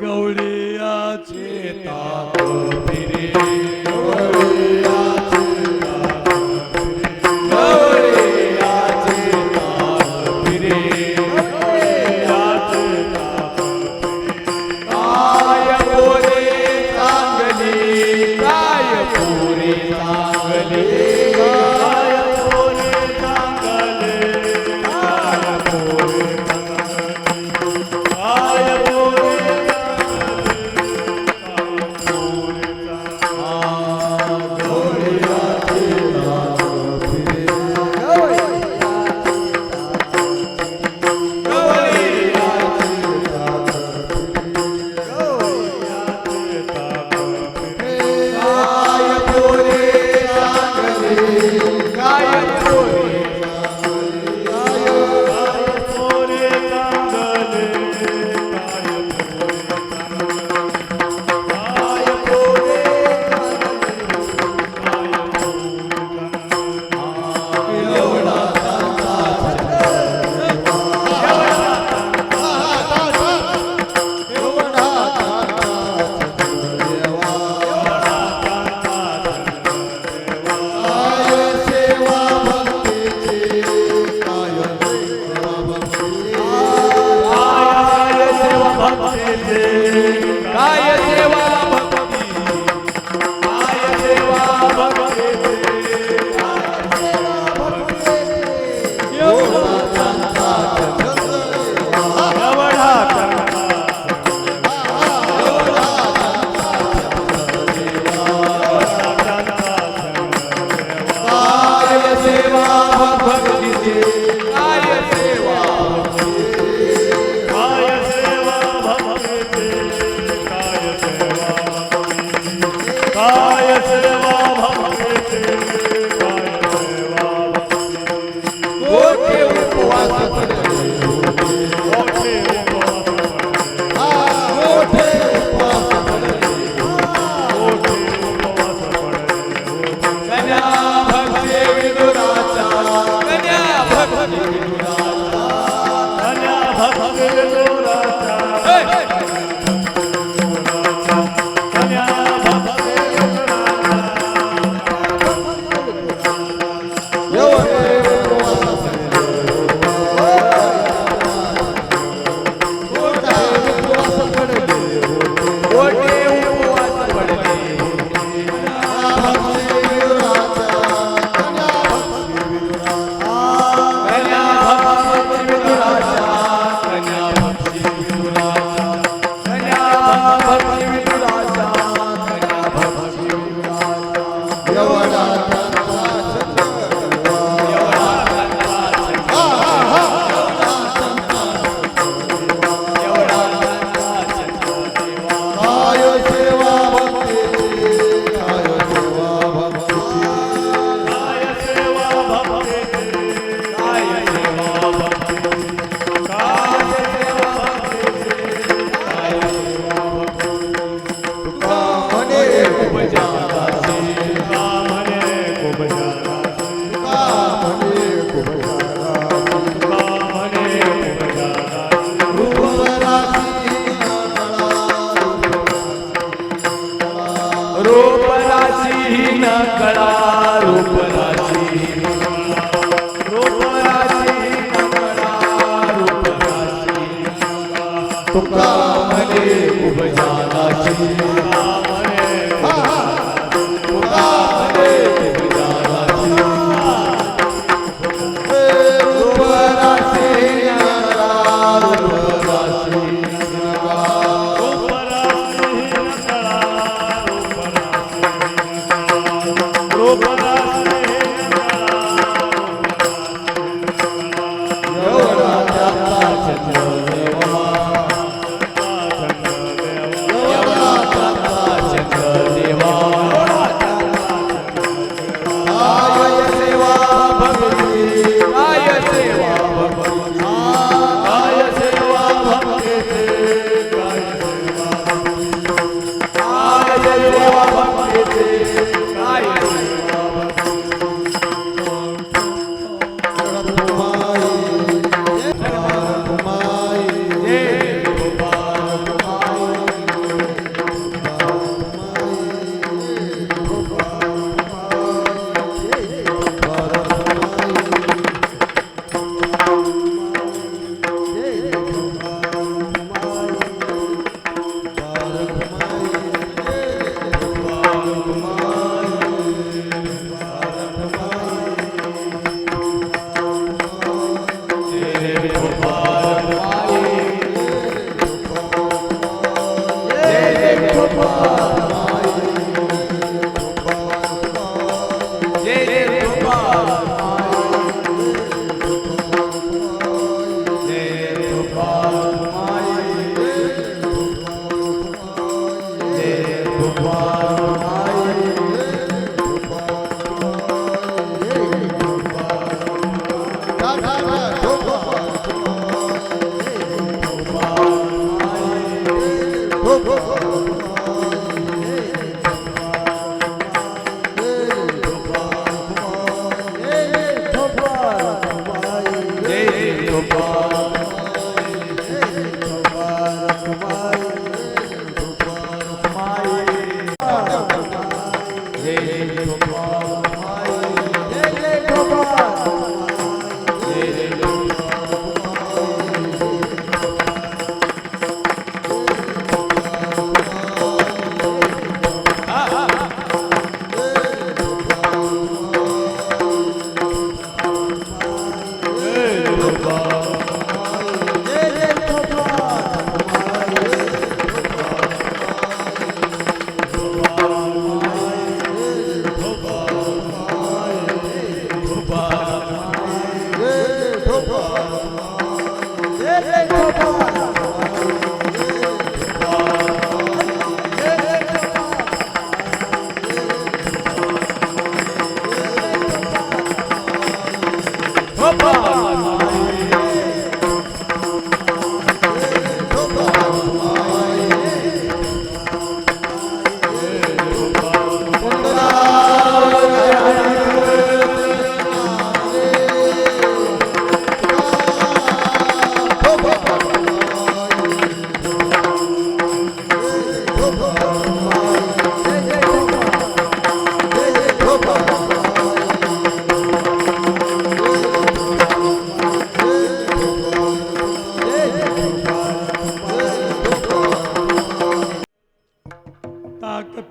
गवळीयाचे ताक फिरे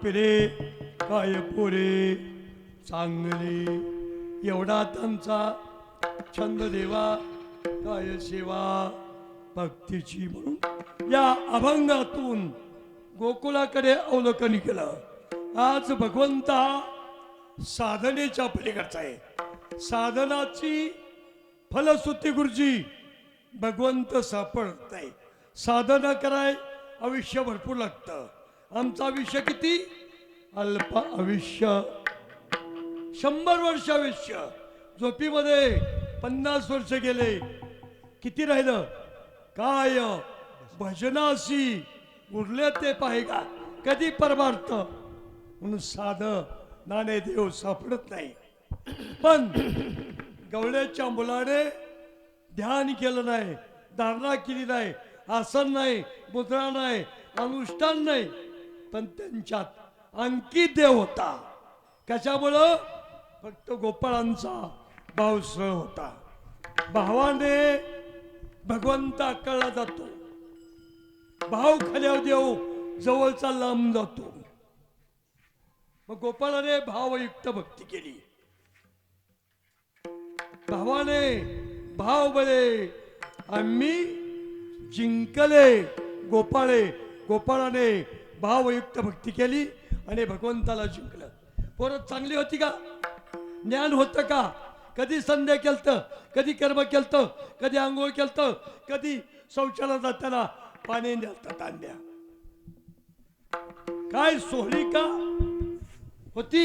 पिरे काय पोरे चांगले एवढा त्यांचा छंद देवा काय सेवा भक्तीची म्हणून या अभंगातून गोकुळाकडे अवलोकन केलं। आज भगवंता साधनेच्या पलीकडचा आहे। साधनाची फलश्रुती गुरुजी भगवंत सापडत नाही। साधना कराय आयुष्य भरपूर लागतं। आमचं आयुष्य किती अल्प आयुष्य, 100 वर्ष आयुष्य। झोपीमध्ये 50 वर्ष गेले, किती राहिलं काय भजनाशी उरले ते पाहिगा कधी परमार्थ म्हणून साध नाणे देव सापडत नाही। पण गवळ्याच्या मुलाने ध्यान केलं नाही, धारणा केली नाही, आसन नाही, मुद्रा नाही, अनुष्ठान नाही, पण त्यांच्यात अंकित देव होता। कशामुळं फक्त गोपाळांचा भाव सरळ होता। भावाने भगवंता कळला जातो, भाव खाल्यावर देव जवळचा लांब जातो। मग गोपाळाने भावयुक्त भक्ती केली। भावाने भाव बळे आम्ही जिंकले गोपाळे। गोपाळाने भावयुक्त भक्ती केली आणि भगवंताला जिंकलं। परत चांगली होती का? ज्ञान होतं का? कधी संध्या केलतं, कधी कर्म केलतं, कधी आंघोळ केलतं, कधी शौचाला जाताना पाणी नेलतं तांब्या। काय सोहळी का होती?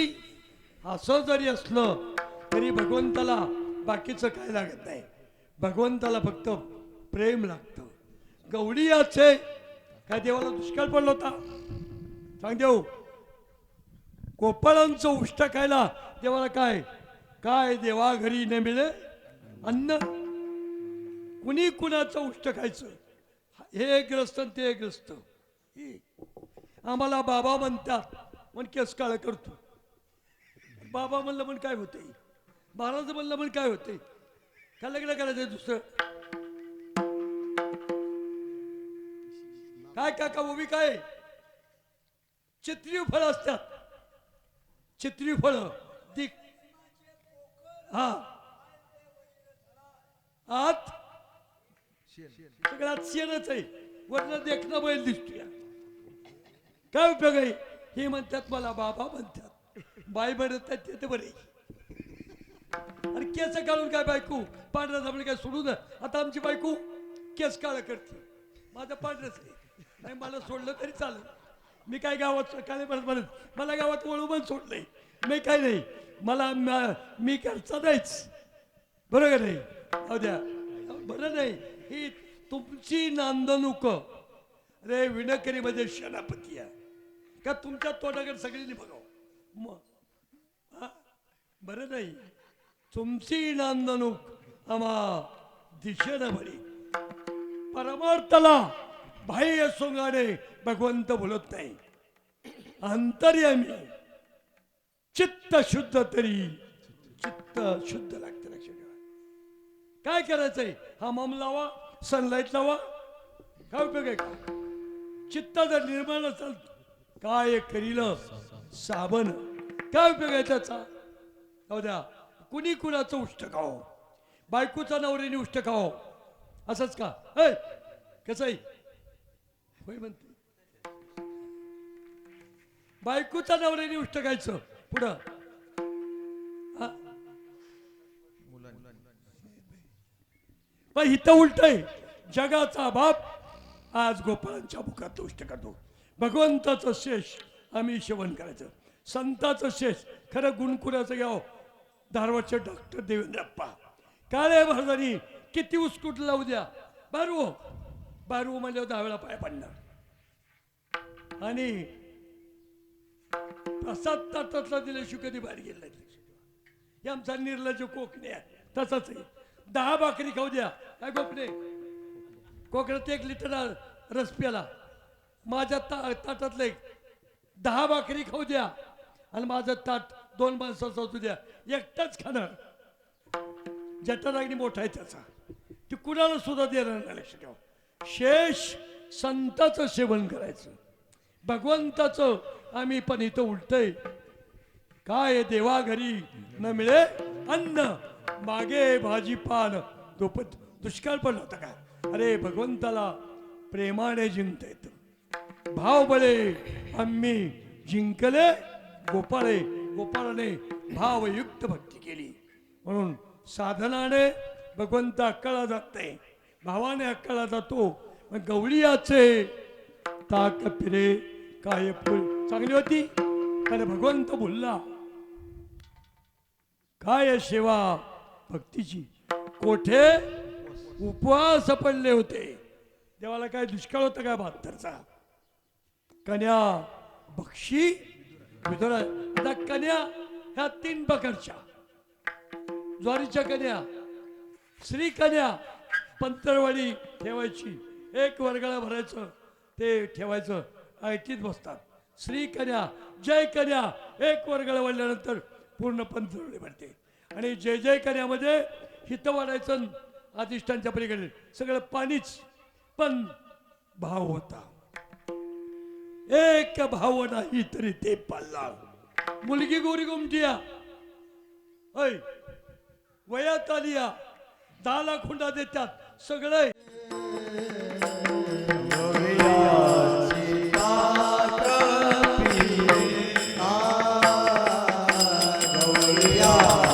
असं जरी असलं तरी भगवंताला बाकीचं काय लागत नाही। भगवंताला फक्त प्रेम लागतं। गवळी याचे काय देवाला दुष्काळ पडला होता? सांग देव, गोपाळांचं उष्ट खायला देवाला काय काय देवा घरी न मिळे अन्न? कुणी कुणाचं उष्ट खायचं? हे ग्रस्त ते ग्रस्त। आम्हाला बाबा म्हणतात म्हणून केस काळ करतो। बाबा म्हणलं म्हणून काय होते? महाराज म्हणलं म्हणून काय होते? काय लग्न करायचं दुसरं? काय काका उभी काय चित्रीव फळ असतात, चित्रीव फळ दिक हा आत सगळ्यात शेणच आहे, वरनं देखणं बैल दिसतोय। काय उपयोग आहे? हे म्हणतात मला बाबा म्हणतात, बाई म्हणत ते तर बरे. आणि केस काढून काय बायको पांढरा जमलं काय सोडू ना. आता आमची बायको केस काळ करते, माझं पांढरच आहे. नाही मला सोडलं तरी चालेल. मी काय गावात काय म्हणत मला गावात वळू पण सोडलंय. मी काय नाही, मला मी घरचा नाहीच. बरोबर नाही अहो द्या बरं नाही. ही तुमची नांदणूक रे विणकरी म्हणजे सेनापती आहे का तुमच्या तोंडाकडे सगळ्यांनी बघावं मग बरं नाही. तुमची नांदणूक आम्हा दिशेनं बरी. परमार्थाला बाह्य सोंगाने भगवंत बोलत नाही. अंतर्यामी चित्त शुद्ध तरी चित्त शुद्ध लागतं. लक्ष ठेवा. काय करायचंय? हमाम लावा, सनलाईट लावा, काय उपयोग आहे का? चित्त जर निर्माण असेल काय करील साबण, काय उपयोग आहे त्याचा? जाऊ द्या. कुणी कुणाचं उष्ट खाओ, बायकोचा नवऱ्याने उष्ट खाओ असंच का? कसं आहे होय म्हणते. बायकोचा नवऱ्याने उष्ट खायचं पुढं पण इथं उलट आहे. जगाचा बाप आज गोपाळांच्या मुखात उष्ट करतो. भगवंताचं शेष आम्ही सेवन करायचं. संताचं शेष खरं गुणकुराचं घ्यावं. धारवाडचे डॉक्टर देवेंद्रप्पा काळे महाराजांनी किती उसकुट लावू द्या. बारू बारू म्हणल्यावर 10 वेळा पाया पडणार. आणि प्रसाद ताटातला दिल्याशिवाय कधी बाहेर गेला नाही. हे आमचा निर्लज्ज कोकणे आहे तसंच आहे. 10 भाकरी खाऊ द्या. काय कोकणे कोकणात 1 लिटर रस प्याला. माझ्या ताटातले 10 भाकरी खाऊ द्या आणि माझं ताट 2 माणसाचं असू द्या, एकटाच खाणार. जठराग्नी मोठा आहे त्याचा, ती कुणाला सुद्धा देणार नाही. लक्ष ठेवा. शेष संताचं सेवन करायचं. भगवंताचं आम्ही पण इथं उलटय. काय देवा घरी न मिळे अन्न, मागे भाजीपान दुष्काळ पण होता का? अरे भगवंताला प्रेमाने जिंकता येतं. भाव बळे आम्ही जिंकले गोपाळे. गोपाळाने भावयुक्त भक्ती केली म्हणून साधनाने भगवंत अक्कळा जात नाही, भावाने अक्कळा जातो. मग गवळीयाचे ताक फिरे काय फुल चांगली होती कारण भगवंत बोलला. काय सेवा भक्तीची. कोठे उपवास पडले होते. देवाला काय दुष्काळ होता काय 72चा? कन्या बक्षी विदुरा. आता कन्या ह्या 3 प्रकारच्या. ज्वारीच्या कन्या, श्री कन्या पंतरवाडी ठेवायची, 1 वर्गाला भरायचं ते ठेवायचं, ऐटीत बसतात. श्री कन्या जय कन्या 1 वर्गाला वाढल्यानंतर पूर्ण पंतरवाडी भरते. आणि जय जय कन्यामध्ये हित वाढायचं अधिष्ठानच्या पलीकडे सगळं पाणीच. पण भाव होता. एक भाव नाही तरी ते पाल्ला. मुलगी गोरी गुमटिया वयात आलिया 10 लाख हुंडा देतात सगळे. Gloria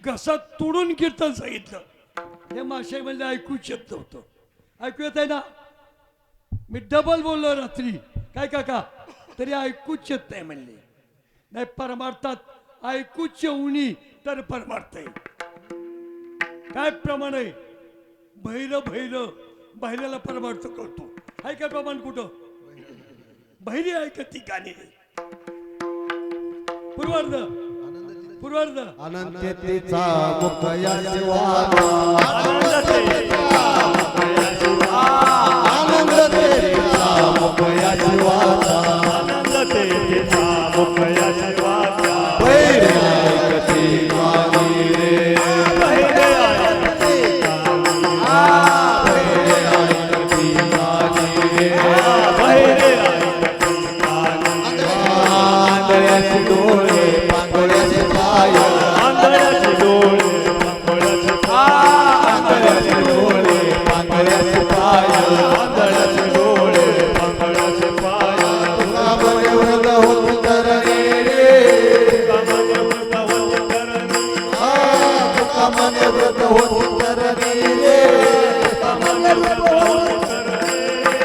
घसा तोडून कीर्तन सांगितलं. हे माशे म्हणजे ऐकूच येत नव्हतं. ऐकू येत आहे ना? मी डबल बोललो रात्री. काय काका तरी ऐकूच येत नाही म्हणले. नाही परमार्थात ऐकूच येऊनी तर परमार्थ आहे. काय प्रमाण आहे? बहिर बहिर बहिऱ्याला परमार्थ करतो. आहे काय प्रमाण कुठं? बहिरी ऐकती गाणी. पूर्वार्ध पूर्वार्ध अनंतेचा मुखया शिवा आनंदतेचा मुखया शिवा आनंदतेचा मुखया शिवा बैरे ऐकती गाणी रे बैरे ऐकती गाणी रे बैरे ऐकती गाणी आंधळ्याचे डोळे पांगळ्याचे पाय आंधळ्याचे डोळे पांगळ्याचे पाय आंधळ्याचे डोळे पांगळ्याचे पाय आंधळ्याचे डोळे पांगळ्याचे पाय तुका बरे व्रत होती तर रे तुका बरे व्रत होती तर रे तुका बरे व्रत होती तर रे तुका बरे व्रत होती तर रे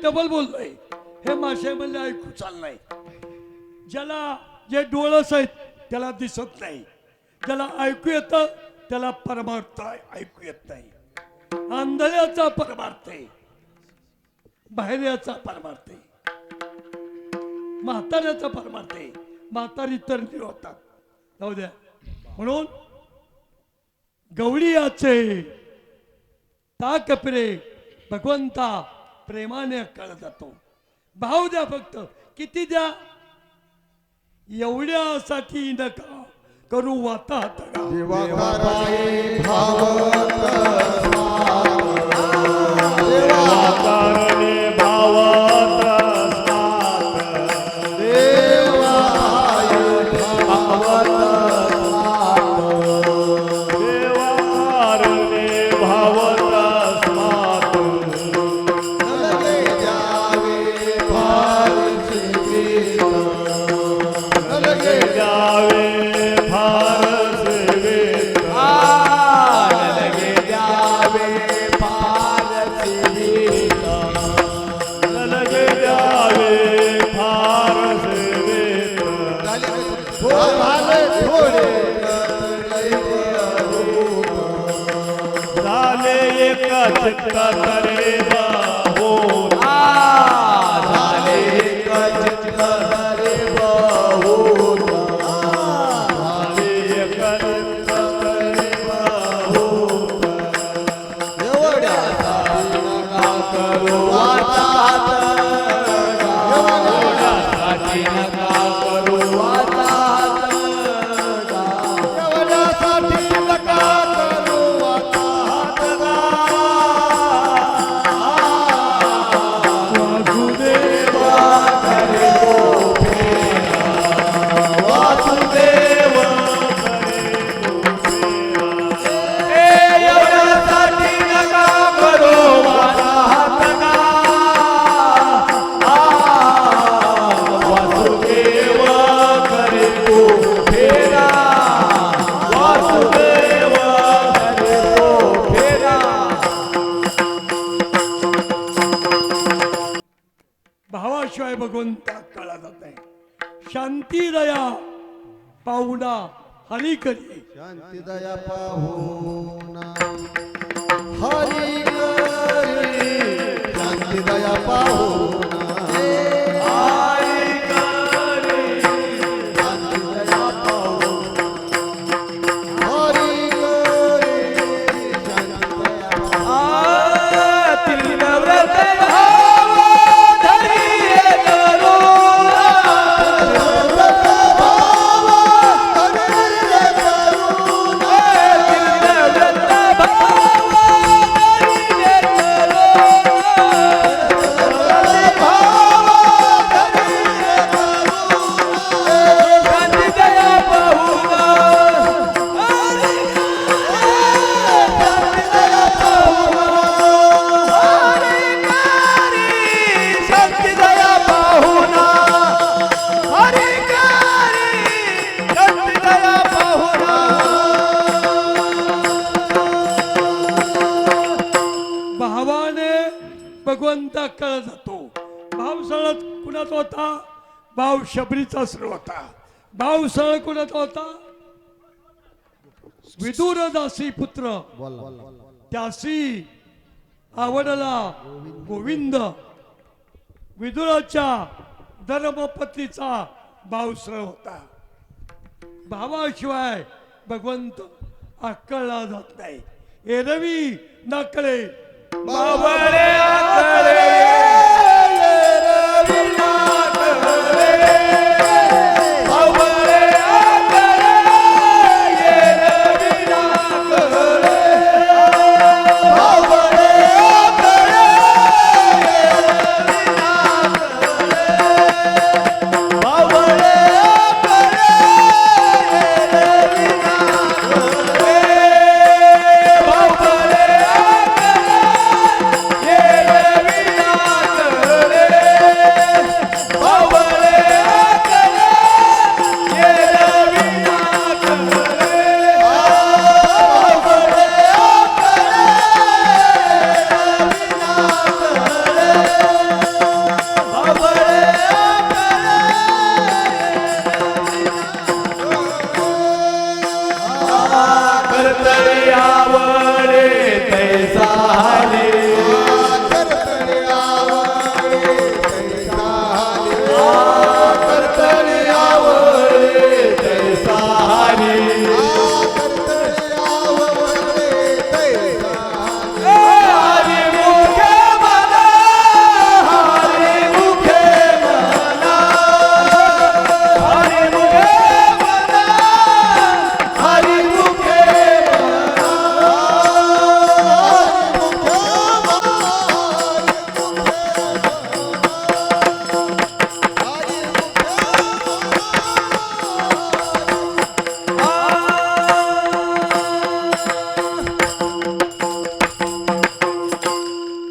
डबल बोललोय. हे माशे म्हणजे ऐकू चाललंय. ज्याला जे डोळस आहेत त्याला दिसत नाही. ज्याला ऐकू येतं त्याला परमार्थ ऐकू येत नाही. आंधळ्याचा परमार्थ आहे, बाहेरचा परमार्थ आहे, म्हाताऱ्याचा परमार्थ आहे. म्हातारी तर होतात जाऊ द्या. म्हणून गवळीयाचे ताक पिरे भगवंता प्रेमाने कळ जातो. भाव द्या फक्त. किती द्या? एवढ्यासाठी नका करू वातात झाले एका चित्तात रे भाऊ झाले एका चित्तात रे भाऊ झाले एका चित्तात रे भाऊ एवढ्यासाठी नका करू वाताहत एवढ्यासाठी नका करू वाताहत एवढ्यासाठी नका करू वाताहत वासुदेवा करे तो फेरा वासुदेव एवढ्यासाठी नका करू वाताहत वासुदेव करे तो फेरा वासुदेव करे तो फेरा भावाशिवाय भगवंता कळला जात नाही. शांती दया पाहुणा हरी करी शांती दया पाहुणा हरी करी शांती दया पाहुणा हरी करी शांती दया पाहुणा हरी करी शांती दया पाहुणा तीनव्रत भाव धरी करू शांती दया पाहुणा हरी करी शांती दया पाहुणा भावाने भगवंता कळला जातो. भाव सरळ कुणाचा होता? भाव शबरीचा सरळ होता. भाव सरळ कुणाचा होता? विदुर दासी पुत्र त्यासी आवडला गोविंद. विदुराच्या धर्मपत्नीचा भाव सरळ होता. भावाशिवाय भगवंत आकळला जात नाही. एरवी नकळे बाबरे आकळे रवी नाकळे बाबरे आकळे रवी नाकळे बाबरे आकळे रवी नाकळे बाबरे आकळे रवी नाकळे बाबरे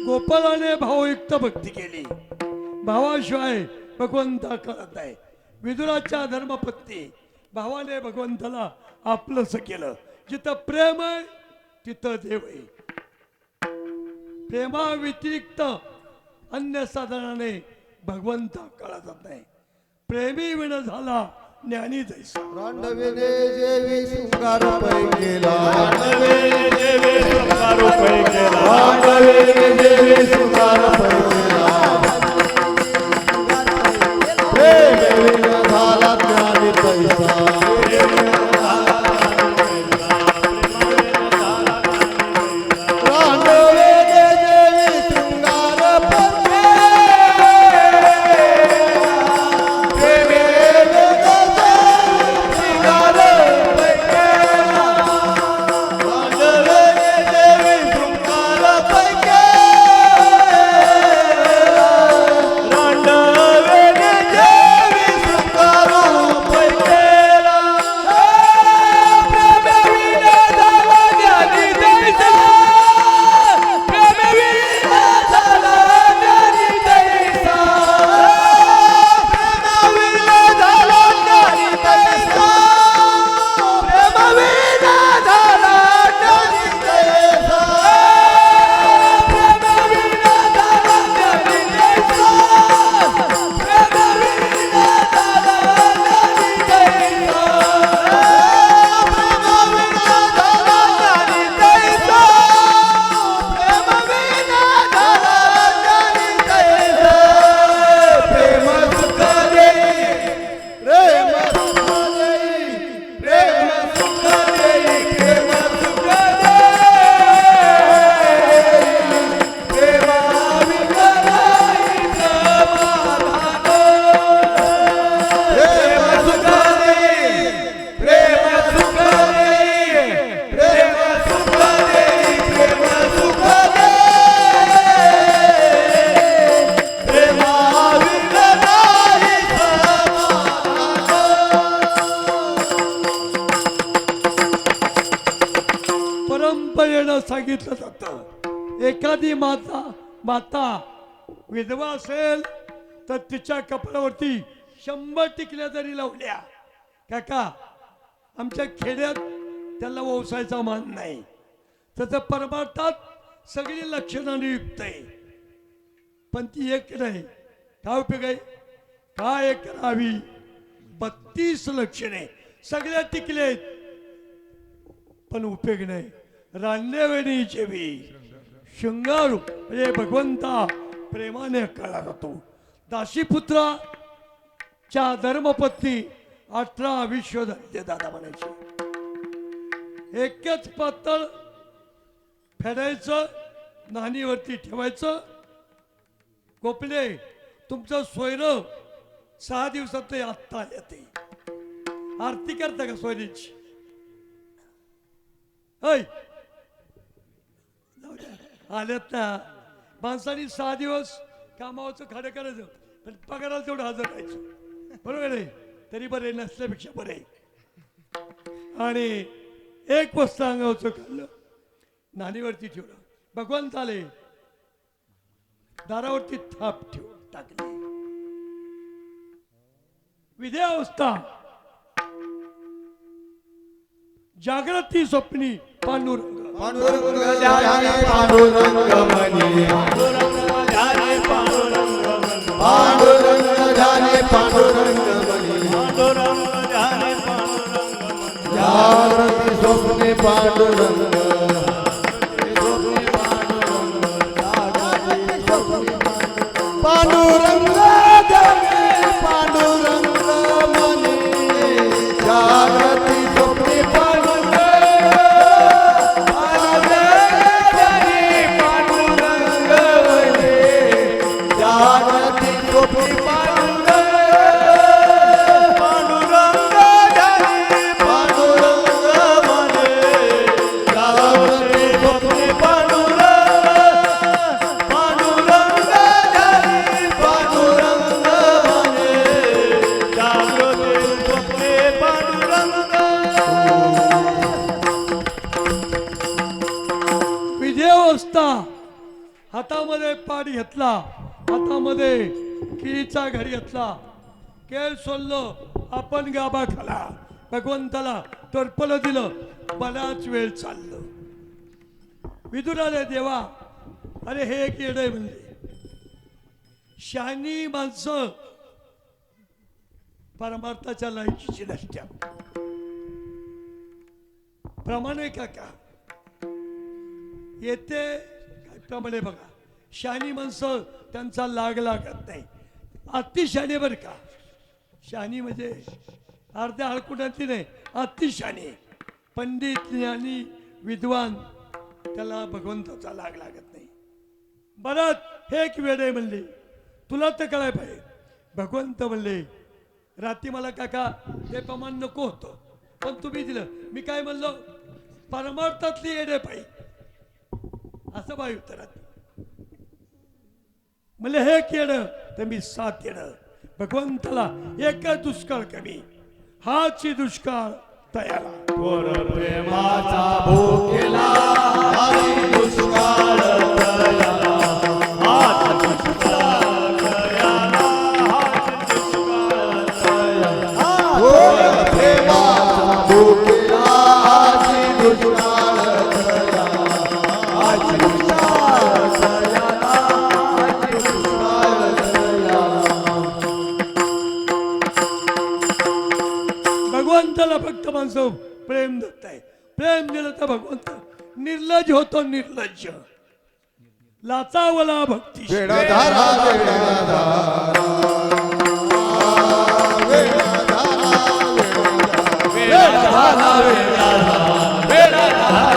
गोपाळाने भावयुक्त भक्ती केली. भावाशिवाय भगवंता कळत आहे. विदुराच्या धर्मपत्नी भावाने भगवंताला आपलंस केलं. जिथं प्रेम आहे तिथं देव आहे. प्रेमा व्यतिरिक्त अन्य साधनाने भगवंता कळत जात नाही. प्रेमी विण झाला ज्ञानी जैसा. रांडविने जेवी शृंगार पै केला देवे शृंगारो देवी शृंगार पैकेला प्रेम झाला ज्ञानी पैसा रांडवे देवी शृंगार परंपरेनं सांगितलं जातं एखादी माता विधवा असेल तर तिच्या कपड्यावरती 100 टिकल्या जरी लावल्या काका आमच्या खेड्यात त्याला व्यवसायाचा मान नाही त्याचं परमार्थात सगळी लक्षणाने युक्त आहे पण ती एक नाही काय उपयोग आहे काय करावी 32 लक्षणे सगळ्या टिकलेत पण उपयोग नाही रांडेवेणी जेवी शृंगारू म्हणजे भगवंता प्रेमाने कळला जातो दाशीपुत्राच्या धर्मपत्नी 18 विश्वधर्माचे दादा म्हणायचे एकच पातळ फेडायचं नाणीवरती ठेवायचं गोपले तुमचं सोयरं 6 दिवसात आत्ता येते आरती करता का सोयरीची ऐ आल्यात ना माणसाने 6 दिवस कामावरचं खाडं करायचं पण पगाराला तेवढं हजर राहायचं बरोबर आहे तरी बरे नसल्यापेक्षा बरे आणि एक वस्तू अंगावरचं खाल्लं नाणीवरती ठेवलं भगवंत आले दारावरती थाप ठेवून टाकली विद्यावस्था जागृती स्वप्नी पांडुरंग पांडुरंग ध्याने पांडुरंग मनी पांडुरंग ध्याने पांडुरंग मनी जागृती स्वप्ने पांडुरंग पांडुरंग ध्याने पांडुरंग मनी जागृती स्वप्ने हातामध्ये पाठ घेतला हातामध्ये केळीचा घडी घेतला केळ सोडलं आपण गाभा खाला भगवंताला टरपलं दिलं बराच वेळ चाललं विदुराने देवा अरे हे एक येड आहे म्हणजे शहाणी माणसं परमार्थाच्या लायकीची नसत्यात प्रमाणे काका येते भक्तामध्ये बघा शहाणी माणसं त्यांचा लाग लागत नाही. अतिशहाणे बर का. शहाणी म्हणजे अर्ध्या हळकुंडातली नाही, अतिशहाणे पंडित ज्ञानी विद्वान त्याला भगवंताचा लाग लागत नाही. बरात हे एक वेळ आहे म्हणले, तुला तर कळाय पाहिजे. भगवंत म्हणले रात्री मला काका हे प्रमाण नको होतं पण तुम्ही दिलं. मी काय म्हणलो परमार्थातली येडे पाहिजे असं बाई उत्तरात म्हणले हे केडं तर मी 7 येडं. भगवंताला एकच दुष्काळ कमी हाची दुष्काळ तयाला. थोर प्रेमाचा भोकेला हाची दुष्काळ तयाला. हाच दुष्काळ तयाला. हाच दुष्काळ तयाला. थोर प्रेमाचा भोकेला हाची दुष्काळ तयाला. हाची दुष्काळ तयाला. हाची दुष्काळ तयाला. भगवंताला फक्त माणसं प्रेम देत आहे. प्रेम दिलं तर भगवंत निर्लज्ज होतो. निर्लज्ज लाचावला भक्ती वेडाधारा वेडाधारा वेडाधारा वेडाधारा वेडाधारा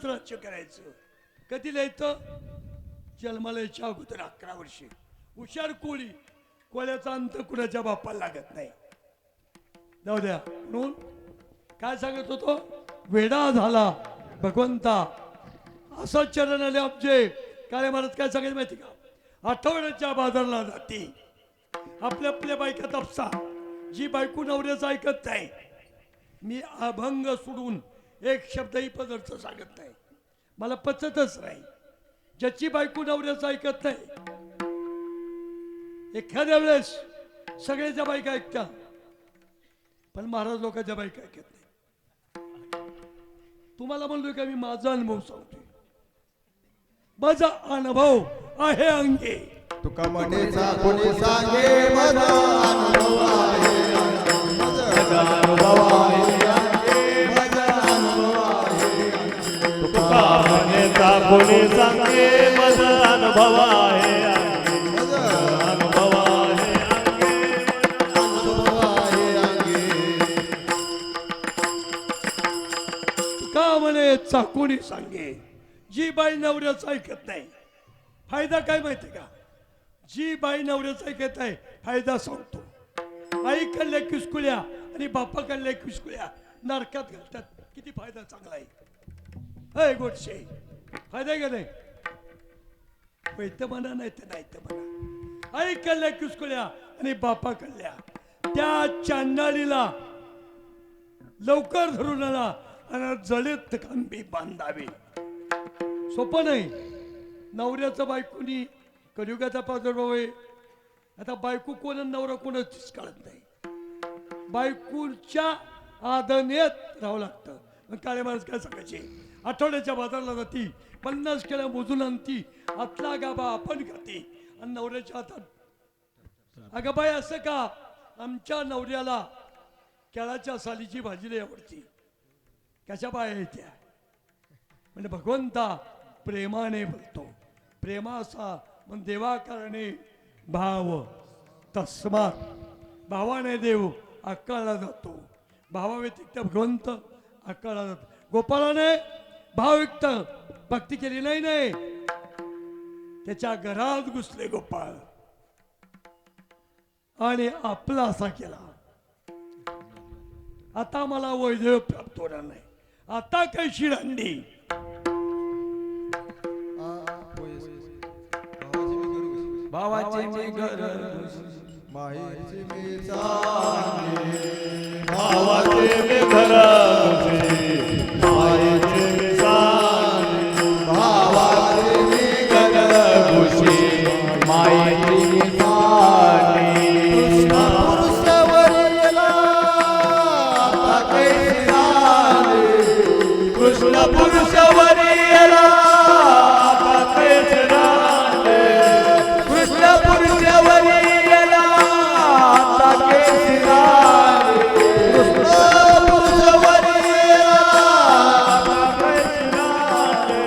राज्य करायचं. कधी लिहायचं जन्मालाच्या अगोदर 11 वर्षे. हुशार कोळी कोळ्याचा अंत कुणाच्या बापाला लागत नाही. जाऊ द्या. म्हणून काय सांगत होतो, वेडा झाला भगवंता असं चरण आले आमचे. काळे महाराज काय सांगायचं माहिती का, आठवड्याच्या बाजारला जाते आपल्या आपल्या बायका तपसा. जी बायको नवऱ्याचं ऐकत नाही, मी अभंग सोडून एक शब्दही पदार्थ सांगत नाही, मला पचतच नाही. ज्याची बायको नवऱ्याचं ऐकत नाही, एखाद्या वेळेस सगळ्याच्या बायका ऐकतात पण महाराज लोकांच्या बायका ऐकत नाही. तुम्हाला म्हणलोय का मी माझा अनुभव सांगतोय. माझा अनुभव आहे अंगे. तुका म्हणेचा कोणी सांगे माझा अनुभव आहे. माझा अनुभव आहे. माझा अनुभव आहे. तुका म्हणे कोणीचा कोणी सांगे मज अनुभव आहे मज अनुभव आहे अनुभव आहे अंगी. का म्हणे चाकोनी सांगे. जी बाई नवऱ्याचं ऐकत नाही फायदा काय माहिती का. जी बाई नवऱ्याचं ऐकत आहे फायदा सांगतो. आई कडल्या किसकुल्या आणि बापा कडल्या किसकुल्या नरकात घालतात. किती फायदा चांगला आहे. अय गोडशे फायदा आहे का नाही. पैत म्हणा नाही तर नाही तर म्हणा. आई कडल्या किसकुल्या आणि बापा कडल्या त्या चांडाळीला लवकर धरून आणा आणि जळीत खांबी बांधावी. सोपं नाही. नवऱ्याचं बायकोनी कलियुगाचा प्रादुर्भाव आहे. आता बायको कोण आणि नवरा कोणच कळत नाही. बायकोच्या आदनेत राहावं लागतं. मग काळे माणूस काय सांगायचे. आठवड्याच्या बाजारला जाती 50 केळ्या मोजून आणती. आतला गाबा आपण खाती आणि नवऱ्याच्या हातात अगं बाई असं का. आमच्या नवऱ्याला केळाच्या सालीची भाजी लई आवडती. कशा बाया त्या म्हणजे भगवंता प्रेमाने बोलतो. प्रेमा असा मग देवाकारणे भाव तस्मात. भावाने देव आकाळला जातो. भावाव्यतिरिक्त भगवंत आकाळला जातो. गोपाळाने भावयुक्त भक्ती केली नाही. नाही त्याच्या घरात घुसले गोपाळ आणि आपला असा केला. आता मला वैधव्य प्राप्त होणार नाही. आता काय शिरांडी. भावाचे मी घर माहेरचे मी सांगे. भावाचे मी घर मायेचे मी सांगे. भावाचे मी घर मायेचे मी सांगे. पुरुषावरीला आता कैसी राहणे. कृष्ण पुरुषवरीला आता कैसे राहणे. कृष्ण पुरुषवरीला आता कैसे राहणे. कृष्ण पुरुषवरीला आता कैसे राहणे.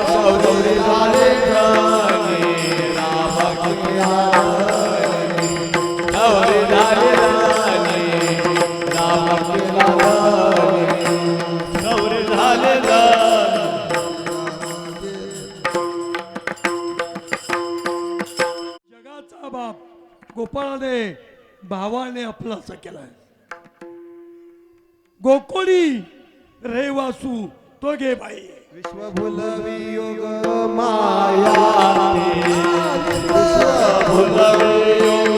सौरवरी झाले राणे राम सौरवरी झाले राणे राम सौरवरी झाले राणे. जगाचा बाप गोपाळाने भावाने आपलासा केलाय. गोकुळी रेवासू तो घे बाई. विश्व भुलवी योग माया. भुलवे योग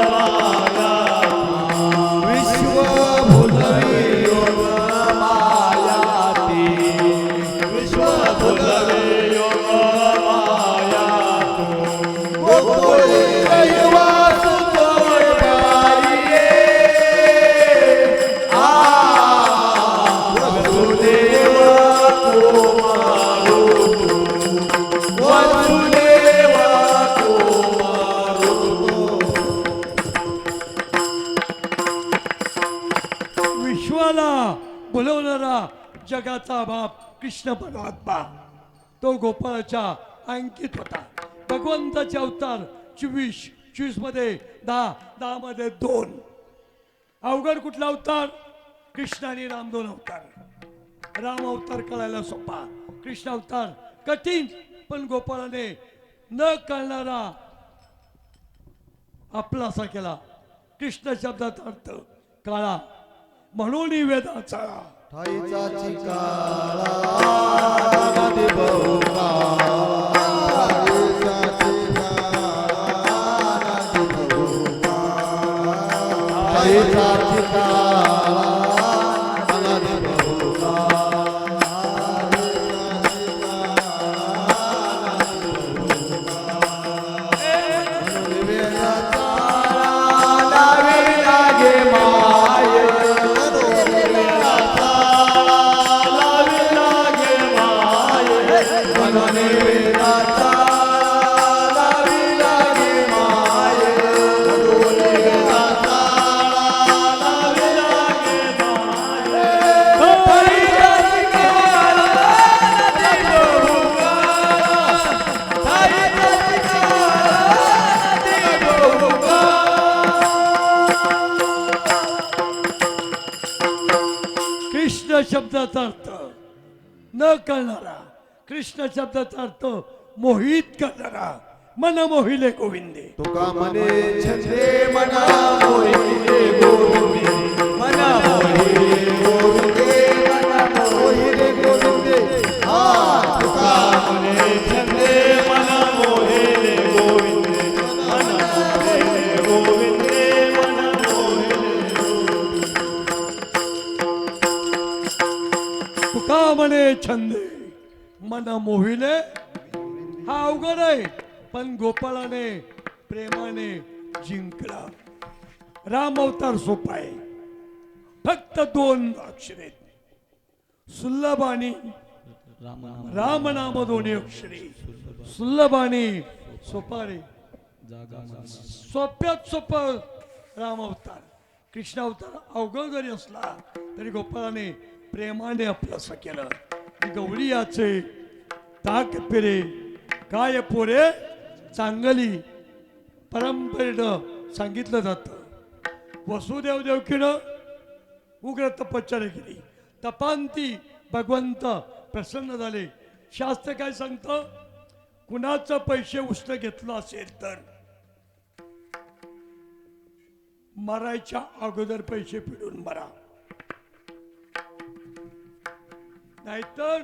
माया. विश्व भुलवी योग माया. विश्व भुलवे योग माया. गोकुळी रहिवासू तोय बाई. वसुदेव कुमारो वसुदेव कुमारो. विश्वाला बोलवणारा जगाचा बाप कृष्ण परमात्मा तो गोपाळाच्या अंकित होता. भगवंताचे अवतार 24 मध्ये 10 मध्ये 2. अवघड कुठला अवतार. कृष्ण आणि राम 2 अवतार. राम अवतार कळायला सोपा. कृष्ण अवतार कठीण. पण गोपाळाने न कळणारा आपलासा केला. कृष्ण शब्दाचा अर्थ काळा म्हणून वेदाचा. ठाईचा चिकाळा नदी बहुका. ठाईचा चिकाळा नदी बहुका. ठाईचा चिकाळा नदी बहुका. वेदाचा लावी लागे माय. Oh, शब्दाचा अर्थ न कळणारा, कृष्ण शब्दाचा अर्थ मोहित करणारा, मन मोहिले गोविंदे. तुका म्हणे छंदे मना मोहिते गोविंदे मना मोहिले गोविंदे मना मोहिले गोविंदे. हा तुका म्हणे छंदे मना मोहिले गोविंदे मना मोहिले गोविंदे मना मोहिले. तुका म्हणे छंदे मन मोहिले. हा अवघड आहे, पण गोपाळाने प्रेमाने जिंकला. राम अवतार सोपा आहे, फक्त 2 अक्षरे, सुलभ आणि राम नाम 2 अक्षरे. सुलभ आणि सोपा रे, सोप्यात सोपा राम अवतार. कृष्ण अवतार अवघड जरी असला तरी गोपाळाने प्रेमाने आपलंसं केलं. गवळी याचे ताक फिरे काय पोरे चांगली परंपरेनं सांगितलं जातं. वसुदेव देवकीनं उग्र तपश्चर्या केली, तपांती भगवंत प्रसन्न झाले. शास्त्र काय सांगतं, कुणाचं पैसे उष्ण घेतलं असेल तर मरायच्या अगोदर पैसे फिरून मरा, नाहीतर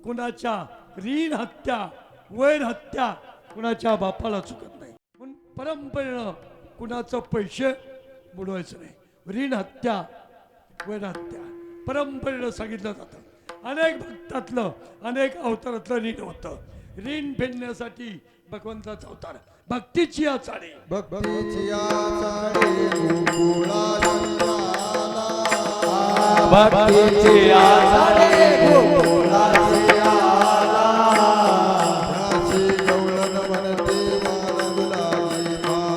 कुणाच्या ऋण हत्या वैर हत्या कुणाच्या बापाला चुकत नाही. पण परंपरेनं कुणाचं पैसे बुडवायचं नाही. ऋण हत्या वैर हत्या परंपरेनं सांगितलं जातं. अनेक भक्तातलं अनेक अवतारातलं ऋण होतं. ऋण फेडण्यासाठी भगवंताचा अवतार भक्तीची आचारी. भक्तीची आचारे गोकुळाला भक्तीची आचारे गोकुळाचे आला. त्याची गवळण म्हणते मला गुलाबी माई.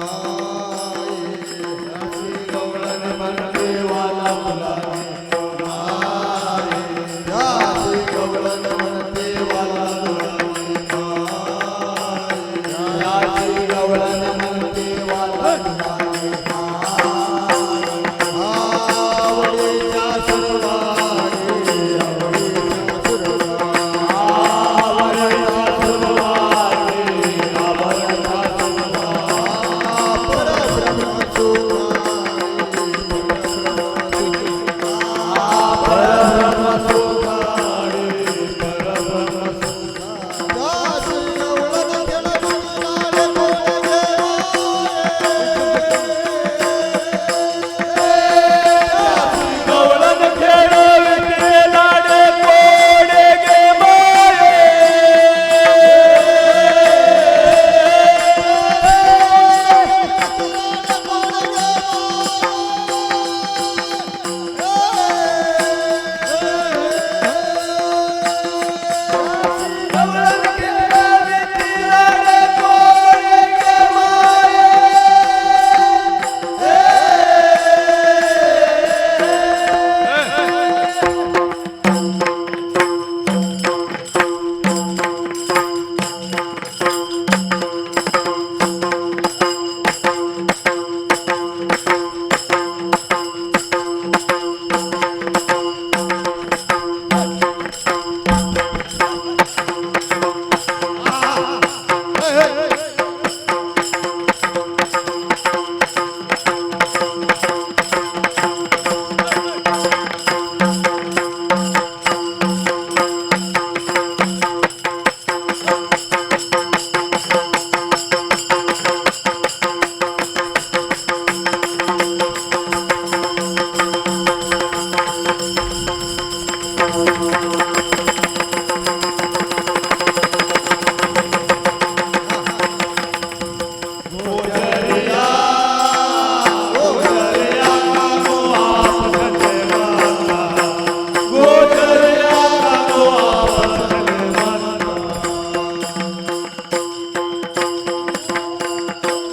त्याची गवळण म्हणते वाला गुलाबी माई. त्याची गवळण म्हणते वाला गुलाबी माई. त्याची गवळण म्हणते वाला गुलाबी माई. आवडीच्या सुरवारी आवडीच्या सुरवारी आवडता सुरवारी आवडता सुरवारी. परब्रह्म परब्रह्म सुखारी परब्रह्म सुखारी. गवळण खेळविते लाडे कोडे गे माये. गवळण खेळविते लाडे कोडे गे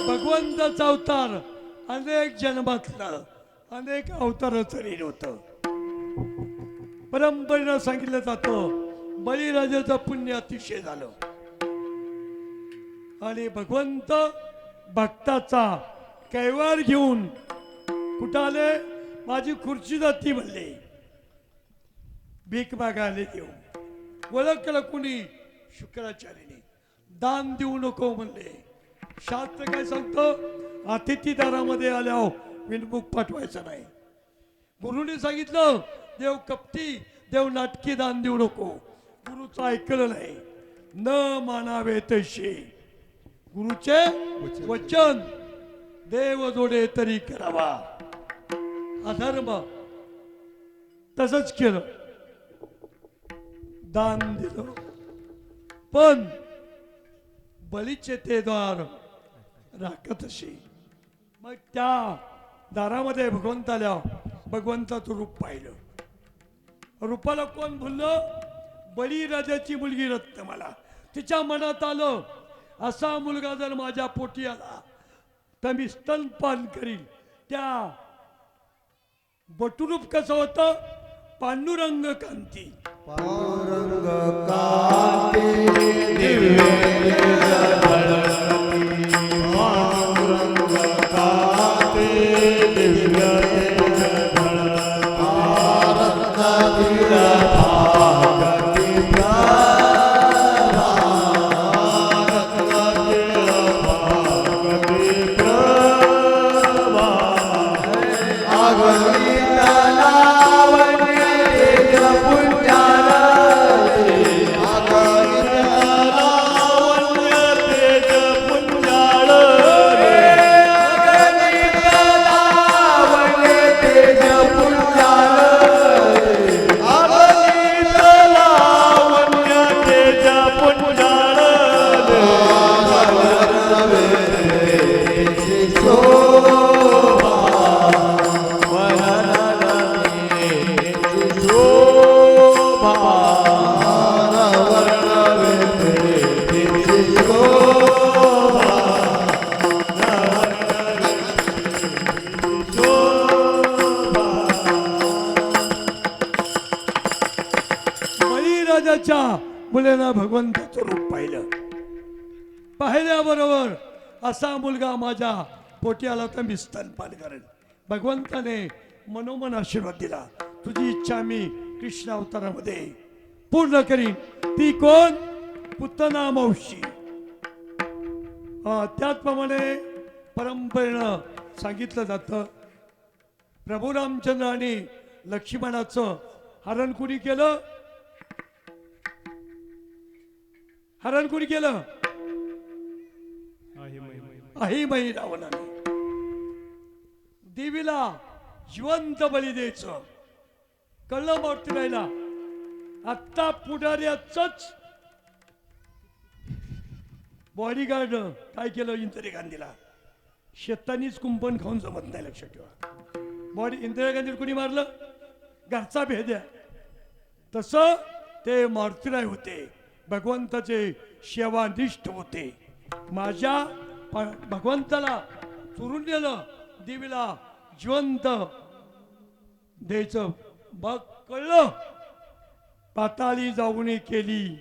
भगवंताचा अवतार अनेक जन्मातलं अनेक अवताराचं ऋण होतं. परंपरेनं सांगितलं जातं बळीराजाचं पुण्य अतिशय झालं आणि भगवंत भक्ताचा कैवार घेऊन कुठं आले, माझी खुर्ची जाती म्हणले. भीक मागायला येऊ ओळखलं कुणी शुक्राचार्याने दान देऊ नको म्हणले शास्त्र काय सांगतं अतिथीदारामध्ये आल्यावर विनमुख पाठवायचं नाही गुरुने सांगितलं देव कपटी देव नाटकी दान देऊ नको गुरुचं ऐकलं नाही न मानावे तसे गुरुचे वचन देव जोडे तरी करावा अधर्म तसंच केलं दान दिलं पण बळीचे ते दार राखत असे मग त्या दारामध्ये भगवंत आल्या भगवंताचं रूप पाहिलं रूपाला कोण भुललं बळीराजाची मुलगी रत्नमाला तिच्या मनात आलं असा मुलगा जर माझ्या पोटी आला तर मी स्तनपान करील त्या बटुरूप कसं होतं पांडुरंग कांती पांडुरंग कांती दिव्य पांडुरंग कांती दिव्य बळीराजाच्या मुलांना भगवंताचं रूप पाहिलं पाहिल्याबरोबर असा मुलगा माझ्या पोटी आला तर मी स्तनपान करेन भगवंताने मनोमन आशीर्वाद दिला तुझी इच्छा मी कृष्ण अवतारामध्ये पूर्ण करीन ती कोण पुतना मावशी त्याचप्रमाणे परंपरेनं सांगितलं जातं प्रभू रामचंद्र आणि लक्ष्मणाचं हरण कुणी केलं हरण कुणी केलं अहिमई रावणाने देवीला जिवंत बळी द्यायचं कळलं मूर्ती राहिला आत्ता पुढाऱ्याच बॉडीगार्ड काय केलं इंदिरा गांधीला शेतानीच कुंपण खाऊन जमत नाही लक्षात ठेवा इंदिरा गांधी कुणी मारलं घरचा भेद आहे तसं ते मारुतीराय होते भगवंताचे सेवानिष्ठ होते माझ्या भगवंताला चोरून नेलं देवीला जिवंत द्यायचं बघ कळलं पाताळी जाऊन केली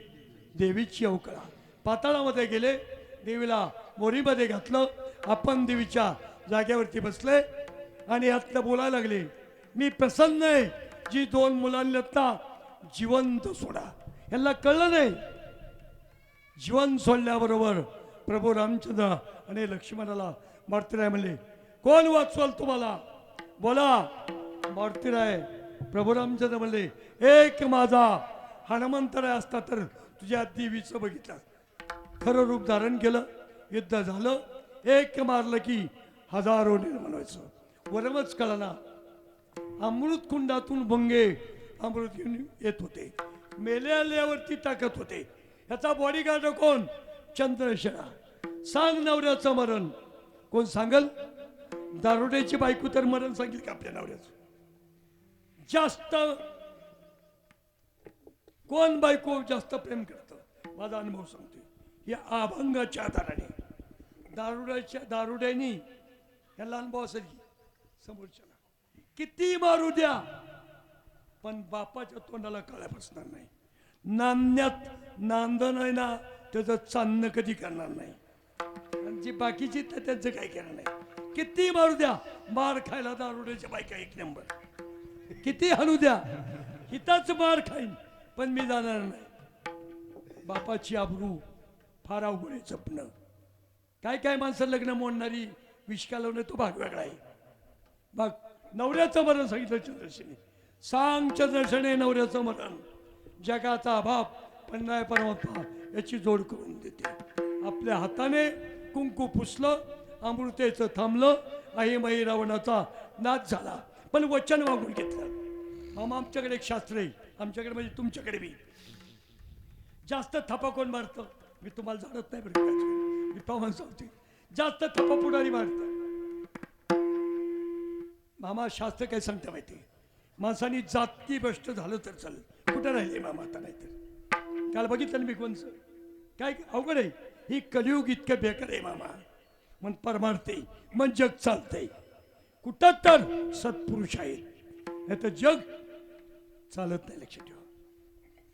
देवीची अवकळा पाताळामध्ये गेले देवीला मोरीमध्ये घातलं आपण देवीच्या जागेवरती बसले आणि यातलं बोलायला लागले मी प्रसन्न आहे जी दोन मुलांना जिवंत सोडा यांना कळलं नाही जीवन सोडल्याबरोबर प्रभू रामचंद्र आणि लक्ष्मणाला मारुतीराय म्हणले कोण वाचवाल तुम्हाला बोला मारुतीराय प्रभू रामचंद्र म्हणले एक माझा हनुमंतराय असता तर तुझ्या देवीचं बघितलं खरं रूप धारण केलं युद्ध झालं एक मारलं की हजारो निर्माण व्हायचं वरमच कळना अमृत कुंडातून भंगे अमृत घेऊन येत होते मेल्यावरती टाकत होते याचा बॉडीगार्ड कोण चंद्रशेना सांग नवऱ्याचं मरण कोण सांगल दारुड्याची बायको तर मरण सांगेल का आपल्या नवऱ्याचं जास्त कोण बायको जास्त प्रेम करतं माझा अनुभव सांगतोय या अभंगाच्या आधाराने दारुड्यानी याला अनुभव असेल की समोरच्याला किती मारू द्या पण बापाच्या तोंडाला काळ्या बसणार नाही नांदण्यात नांदण आहे ना त्याचं चांदणं कधी करणार नाही आणि जी बाकीची तर त्यांचं काही करणार नाही किती मारू द्या मार खायला दारुड्याच्या बायका एक नंबर किती हाणू द्या हिताच मार खाईन पण मी जाणार नाही. बापाची आबरू फार अवघड आहे जपणं. काय काय माणसं लग्न मोडणारी विष घालवणं तो भाग वेगळा आहे. मग नवऱ्याचं मरण सांगितलं चंद्रसेने. सांग चंद्रसेने नवऱ्याचं मरण जगाचा अभाव पन्नाय परमात्मा याची जोड करून देते. आपल्या हाताने कुंकू पुसलं, अमृतेचं थांबलं, अहिमही रावणाचा नाच झाला. पण वचन मागून घेतलं. मामा आमच्याकडे एक शास्त्र आहे, आमच्याकडे म्हणजे तुमच्याकडे बी. जास्त थपा कोण मारतं? मी तुम्हाला जाणत नाही बरं का, मी पाहून सांगते. जास्त थपा पुढारी मारतं. मामा शास्त्र काय सांगतं माहिती? माणसानी जाती भ्रष्ट झालं तर चालेल. कुठं राहिले मामा आता? नाही तर काल बघितलं मी कोणचं काय अवघड आहे. ही कलियुग इतकं बेकार आहे मामा. मन परमार्थे मन जग चालतंय. कुठं तर सत्पुरुष आहेत, नाही तर जग चालत नाही. लक्षात ठेवा,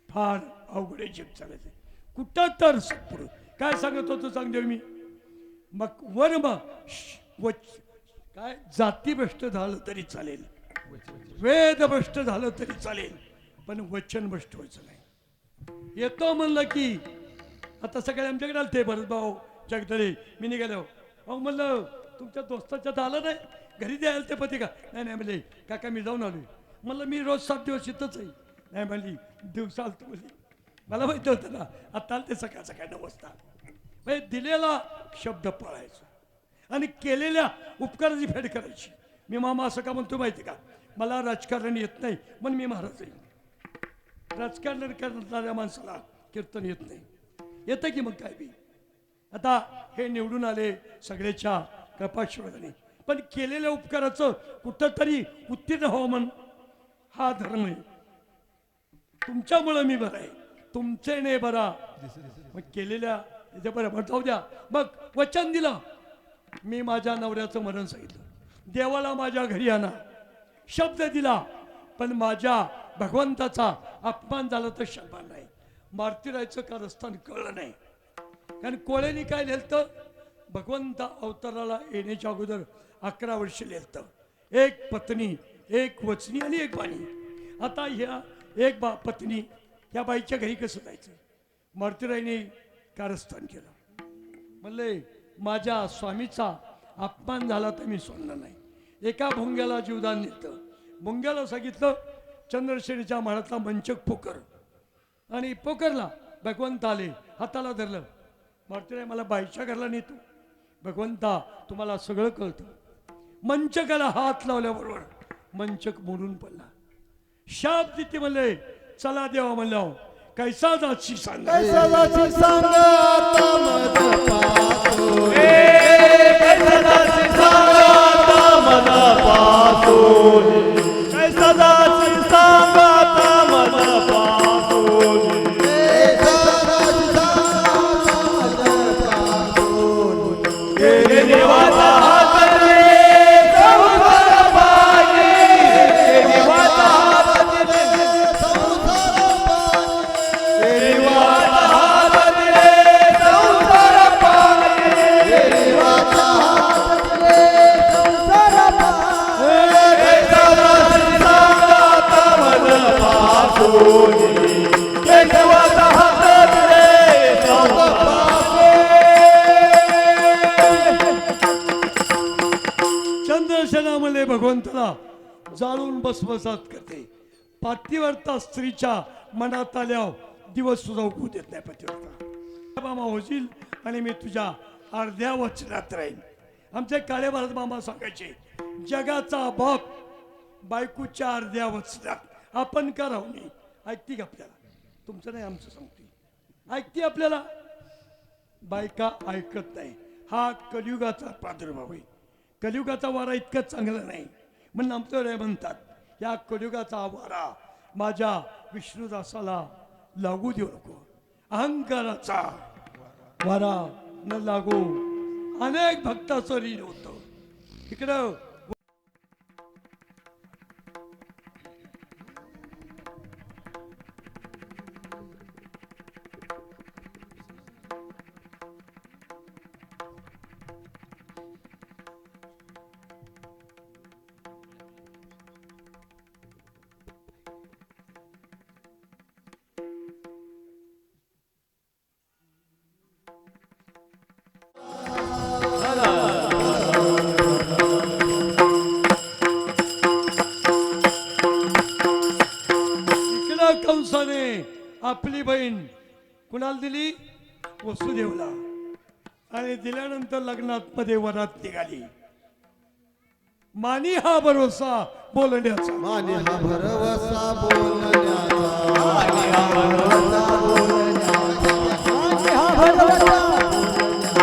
फार अवघड आहे जग चालत आहे. कुठं तर सत्पुरुष काय सांगत होतो सांगते मी. मग वर्म काय जातीभ्रष्ट झालं तरी चालेल, वेदभ्रष्ट झालं तरी चालेल, पण वचन भ्रष्ट व्हायचं नाही. येतो म्हणलं की आता सगळे आमच्याकडे आलते भरत भाऊ जगदळे. मी निघालो. अहो म्हणलं तुमच्या दोस्ताच्यात आलं नाही, घरी द्यायला ते पती का? नाही नाही म्हणले काका मी जाऊन आलोय. म्हणलं मी रोज 7 दिवस इथंच आहे. नाही म्हणली दिवस आलतो म्हणली. मला माहिती होतं ना आता आलं ते सकाळ सकाळ 9 वाजता. म्हणजे दिलेला शब्द पाळायचा आणि केलेल्या उपकाराची फेड करायची. मी मामा असं का म्हणतो माहिती का? मला राजकारण येत नाही पण मी महाराज आहे. राजकारण करणाऱ्या माणसाला कीर्तन येत नाही. येतं की मग काय बी. आता हे निवडून आले सगळ्याच्या कृपाशीर्वादाने, पण केलेल्या उपकाराचं कुठंतरी उत्तीर्ण व्हावं म्हणून हा धर्म आहे. तुमच्यामुळं मी बरा आहे, तुमचे नाही बरा. मग केलेल्या बरं जाऊ द्या. मग वचन दिलं. मी माझ्या नवऱ्याचं मरण सांगितलं. देवाला माझ्या घरी आणा शब्द दिला, पण माझ्या भगवंताचा अपमान झाला तर शब्द नाही. मारुतीरायचं कारस्थान कळलं नाही. कारण कोळ्यांनी काय लिहिलं? भगवंत अवताराला येण्याच्या अगोदर 11 वर्ष लिहिलं. एक पत्नी, एक वचनी आणि एक बाणी. आता ह्या एक पत्नी त्या बाईच्या घरी कसं जायचं? मारुतीरायने कारस्थान केलं. म्हणले माझ्या स्वामीचा अपमान झाला तर मी सोडणार नाही. एका भोंग्याला जीवदान दिलं. भोंग्याला सांगितलं चंद्रसेनेच्या माळातला मंचक पोकर, आणि पोकरला भगवंत आले, हाताला धरलं. मारुतीराय मला बाईच्या घरला नेतो. भगवंता तुम्हाला सगळं कळतं. मंचकाला हात लावल्याबरोबर मंचक मोडून पडला. शाप दिते म्हणले चला देवा म्हणलं कैसा जाची सांगा. कैसा जाची सांगा आता मज पाहतो. कैसा जाची सांगा आता मन पासून. कैसा जाची सांगा आता मन पासून. कैसा जाची सांगा आता मज पाहतो. गेले देवाचा हात रे संसार पायी. देवाचा हात रे संसार पाणी. देवाचा हात रे संसार पायी. देवाचा हात रे संसार पाणी. कैसा जाची सांगा आता मन पासून. देवाचा हात रे संसार चंद्रसेना म्हणले भगवंताला जाळून भस्मसात करते. पातिव्रता स्त्रीच्या मनात आल्यावर दिवस सुद्धा उगवू देत नाही. पतिव्रता मामा होशील आणि मी तुझ्या अर्ध्या वचनात राहीन. आमचे काळे भारत मामा सांगायचे जगाचा बाप बायकोच्या अर्ध्या वचनात आपण का राहू नये. ऐकती का आपल्याला? तुमचं नाही आमचं सांगते. ऐकते आपल्याला? बायका ऐकत नाही. हा कलियुगाचा प्रादुर्भाव आहे. कलियुगाचा वारा इतकं चांगला नाही म्हणून आमचं म्हणतात या कलियुगाचा वारा माझ्या विष्णुदासाला लागू देऊ नको. अहंकाराचा वारा न लागू. अनेक भक्ताचं ऋण होतं. इकडं बहीण कुणाला दिली? वसुदेवला. आणि दिल्यानंतर लग्नात मध्ये वरात निघाली. मानी हा भरोसा बोलण्याचा. माने हा भरवसा बोलण्याचा. माने हा भरवसा बोलण्याचा. माने हा भरवसा बोलण्याचा.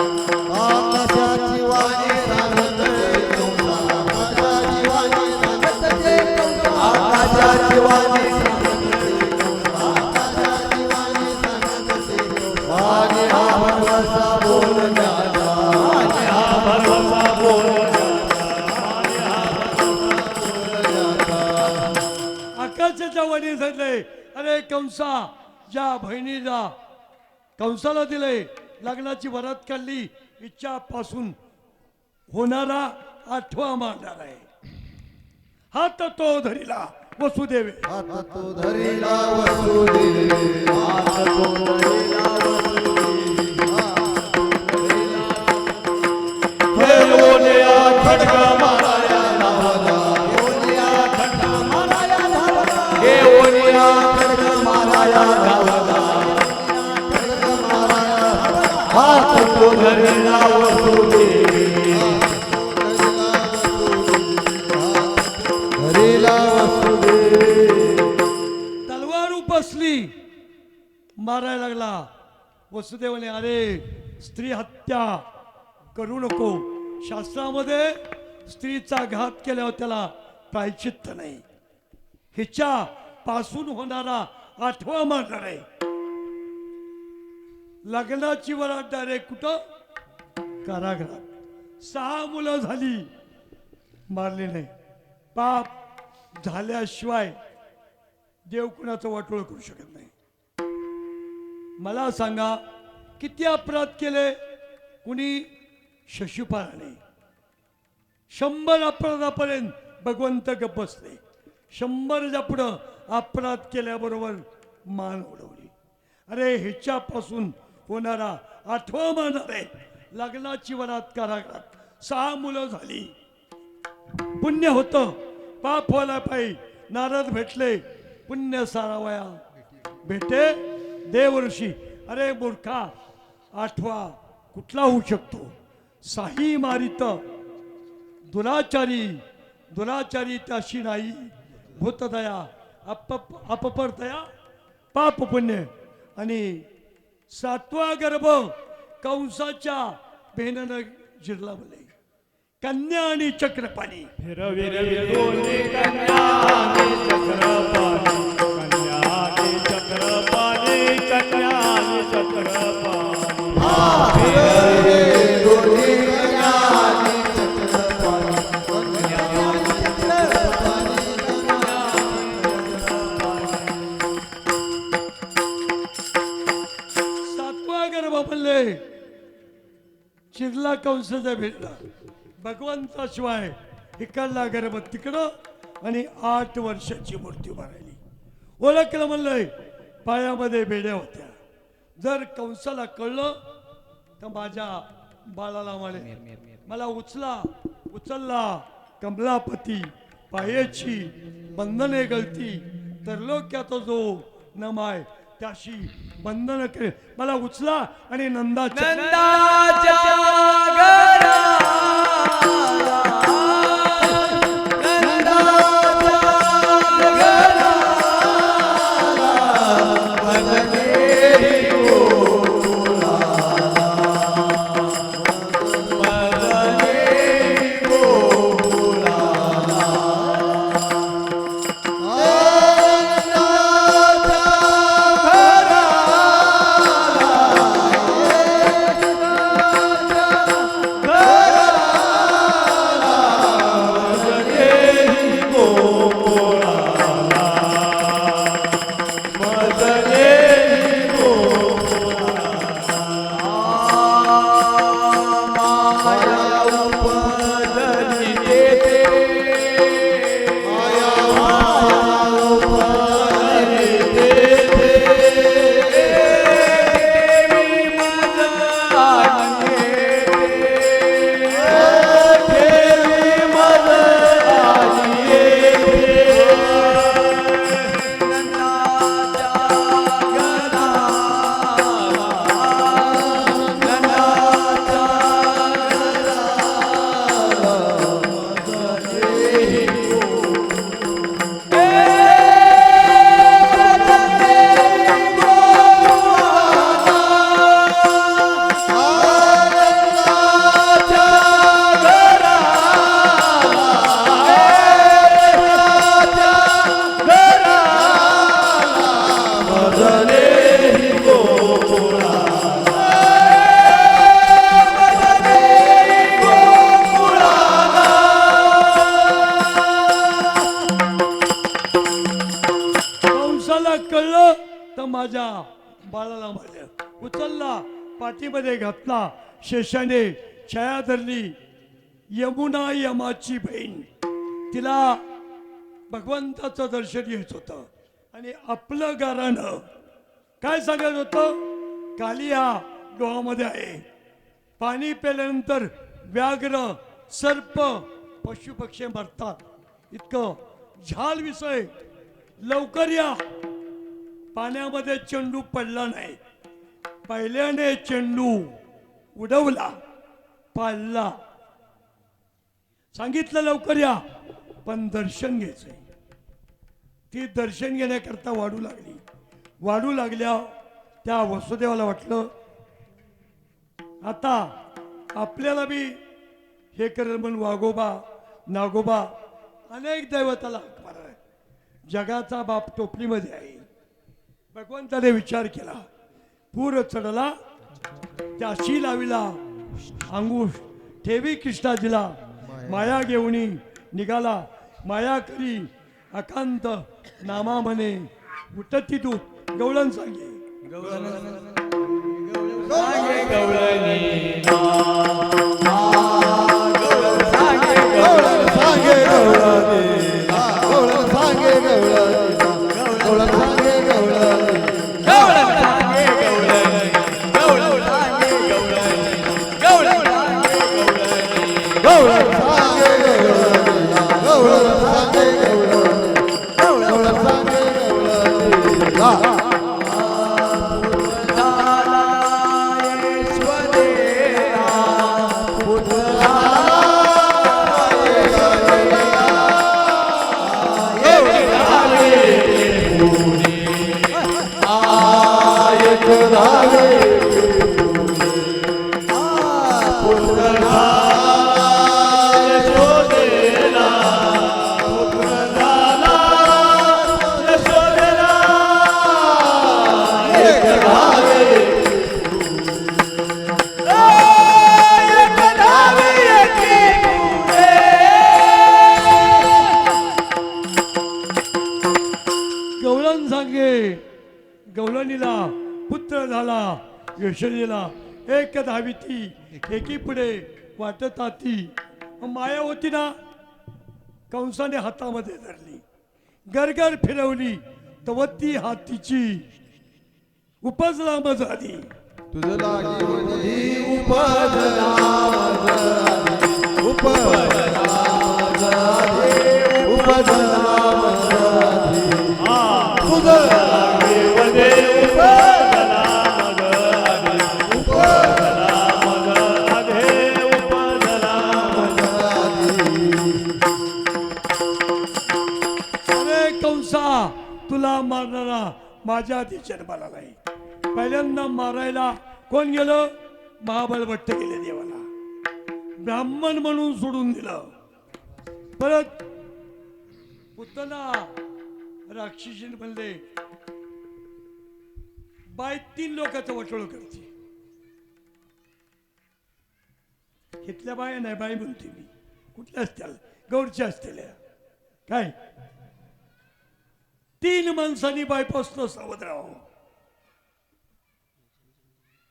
आकाशाची वाणी सांगते कंसा. आकाशाची वाणी सांगते कंसा. आकाशाची वाणी सांगते कंसा. आकाशाची वाणी सांगते कंसा. माने हा भरवसा बोलण्याचा. माने हा भरवसा बोलण्याचा. आकाशाच्या वाणी सांगितले, अरे कंसा, ज्या बहिणीला कंसाला दिले लग्नाची वरात काढली, इच्छापासून होणारा 8वा मारणार आहे. हात तो धरिला वसुदेवे. हात तो धरिला वसुदेव. हात तो धरिला खेळोल्या खड्गा माराया धावला. खेळोल्या खड्गा माराया धावला. हात तो धरिला वसुदेव. धरिला वसुदेव. तलवार उपसली, मारायला लागला. वसुदेवाने, अरे स्त्री हत्या करू नको. शास्त्रामध्ये स्त्रीचा घात केल्यावर त्याला प्रायश्चित्त नाही. हिच्या पासून होणारा 8वा मारणार आहे. लग्नाची वरात डायरेक्ट कुठं? कारागृहात. 6 मुलं झाली, मारली नाही. पाप झाल्याशिवाय देव कुणाचं वाटोळ करू शकत नाही. मला सांगा, किती अपराध केले कुणी? शशिपालाने 100 अपराधापर्यंत भगवंत गप्प बसले. 100च्या पुढं अपराध केल्याबरोबर मान उडवली. अरे ह्याच्यापासून होणारा 8वा मारणार आहे. लग्नाची वरात कारागृहात. 6 मुलं झाली. पुण्य होतं, पाप व्हायला पाहिजे. नारद भेटले, पुण्य सारावया भेटे देव ऋषी. अरे मूर्खा, 8वा कुठला होऊ शकतो? साही मारित दुराचारी. दुराचारी त्याशी नाही. भूतदया अपपरतया पाप पुण्य. आणि 7वा गर्भ कंसाच्या बहिणीनं जिरला बोले. कन्या आणि चक्रपाणी. फिरविले दोन्ही कन्या आणि चक्रपाणी. कन्या आणि चक्रपाणी. कन्या आणि चक्रपाणी. फिरविले दोन्ही कन्या आणि चक्रपाणी. कन्या आणि चक्रपाणी. सातवा गर्भ म्हणले चिरला कंसाचा भेटला. भगवंताशिवाय इकडला गर्भ तिकडं. आणि 8 वर्षाची मूर्ती मारायली. ओळखलं म्हणलंय, पायामध्ये बेड्या होत्या. जर कंसाला कळलं तर माझ्या बाळाला मला उचलला कमलापती. पायाची बंधने गळती तर लोक्यात जो नमाय त्याशी बंधन करे. मला उचला आणि नंदाच्या पाठीमध्ये घातला. शेषाने छाया धरली. यमुना यमाची बहीण, तिला भगवंताचं दर्शन येत होतं आणि आपलं गारानं काय सांगत होतं, कालिया डोहामध्ये आहे. पाणी प्याल्यानंतर व्याघ्र सर्प पशु पक्षी मरतात. इतकं झाल विषय, लवकर या. पाण्यामध्ये चेंडू पडला नाही. पहिल्याने चेंडू उडवला, पाडला. सांगितलं लवकर या, पण दर्शन घ्यायचंय. ती दर्शन घेण्याकरता वाढू लागली. वाढू लागल्या त्या वसुदेवाला वाटलं आता आपल्याला बी हे करेल म्हणून वाघोबा नागोबा अनेक दैवताला हाक मारलाय. जगाचा बाप टोपलीमध्ये आहे. भगवंताने विचार केला, पूर चढला, त्याशी लाविला अंगुश ठेवी कृष्णाजीला. माया घेऊनी निघाला, माया करी अकांत नामा म्हणे. उठती दूत गवळण सांगे, सांगे गवळणी सांगे गवळणी, गवळण सांगे गवळणी, गवळण सांगे गवळणी, गवळण सांगे गवळणी, गवळण सांगे गवळणी, गवळण सांगे गवळणी, गवळण सांगे गवळणी, गवळण सांगे गवळणी, गवळण सांगे गवळणी. गवळण सांगे. गवळणीला पुत्र झाला. यशोदेला एक धाविती, एकी पुढे वाटत आती. माया होती ना, कंसाने हातामध्ये धरली, गरगर फिरवली, तवती हातीची उपजला मज आधी. तुझं लागी होती उपजला उपजला उपजला तुझं लागे वदे उपजला मग आधी, उपजला मग आधी, उपजला मग अरे कंसा, तुला मारणारा माझ्या आधी जन्माला नाही. पहिल्यांदा मारायला कोण गेलं, महाबळभट्ट गेले देवाला. ब्राह्मण म्हणून सोडून दिलं. परत पुतना राक्षसीने म्हणले, बाई 3 लोकांचं वाटोळ करते. इथल्या बाया नाही, बाई म्हणते मी. कुठल्या असतील, गौरच्या असतील काय. 3 माणसांनी बायपासलं सावध राहावं.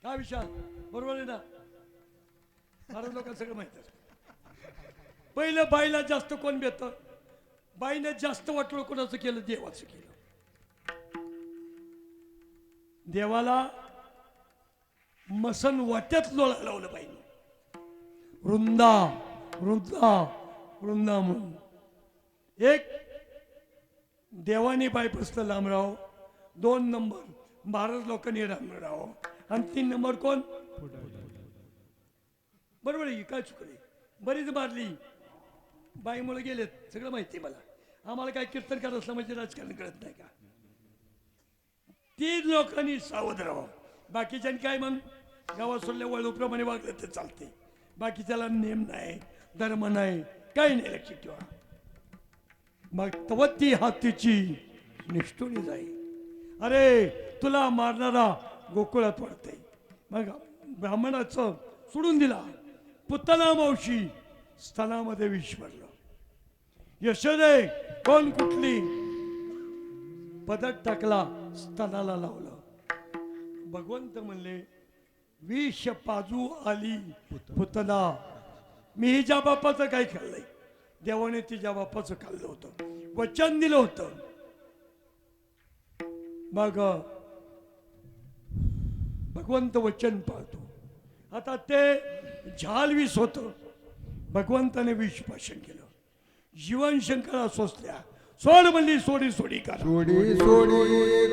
काय विचार बरोबर आहे ना. भारत लोकांना सगळं माहित आहे. पहिलं बाईला जास्त कोण बेत, बाईने जास्त वाटोळ कोणाचं केलं, देवाचं केलं. देवाला मसन वाट्यात लोळा लावलं बाईने. वृंदा वृंदा वृंदा म्हणून एक देवानी बायपासलं लांबराव. 2 नंबर महाराज लोकांनी लांबराव. आणि 3 नंबर कोण, बरोबर आहे. काय चुकले, बरीच मारली बाईमुळे गेलेत, सगळं माहिती आहे मला. आम्हाला काय कीर्तनकार असलं म्हणजे राजकारण कळत नाही का. 3 लोकांनी सावध राहावं. बाकीच्यांनी काय मग गावात सोडल्या वळूप्रमाणे वागलं तर चालते. बाकीच्याला नेम नाही, धर्म नाही, काही नाही. लक्षात ठेवा. मग तवती हातीची निष्ठुरी जाई. अरे तुला मारणारा गोकुळात वाढते. मग ब्राह्मणाचं सोडून दिला. पुतना मावशी स्तनामध्ये विष भरलं. यशोदे कोण कुठली, पदक टाकला, स्तनाला लावलं. भगवंत म्हणले विष पाजू आली पुतना. मी हिच्या बापाचं काय खाल्लंय? देवाने तिच्या बापाचं खाल्लं होतं, वचन दिलं होतं. मग भगवंत वचन पाळतो. आता ते झाल विष होतं, भगवंताने विष भाषण केलं. जीवन शंकरा सोसल्या. सोड म्हणली, सोडी सोडी करा. सोडी सोडी सोडी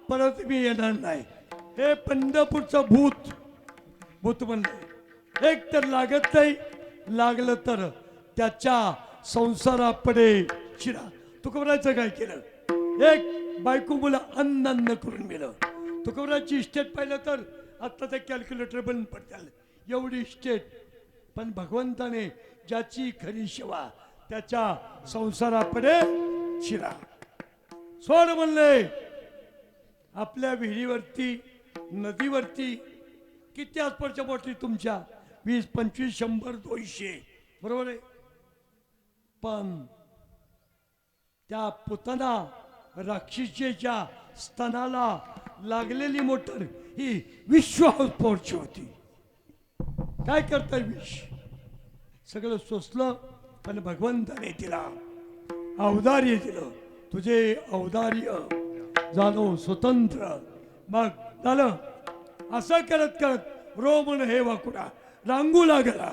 परत मी येणार नाही. हे पंढरपूरचं भूत म्हणलं. एक तर लागत नाही, लागलं तर त्याच्या संसारापडे शिरा. तुकोबराचं काय केलं? एक बायको मुलं अन्न करून गेलं. तुकोबराची इस्टेट पाहिलं तर आता ते कॅल्क्युलेटर बंद पडतील एवढी इस्टेट. पण भगवंताने ज्याची खरी सेवा त्याच्या संसारापडे शिरा. सोड म्हणले. आपल्या विहिरीवरती, नदीवरती किती आसपासच्या बोटी तुमच्या? 20, 25, 100, 200, बरोबर आहे. पण त्या पुतना राक्षसीच्या स्तनाला लागलेली मोटर ही विश्व हाऊसपोर्टची होती. काय करताय? विष सगळं सोसलं. पण भगवंताने तिला औदार्य दिलं. तुझे औदार्य झालो स्वतंत्र. मग झालं असं करत करत रोमन हे वाकुडा रांगू लागला.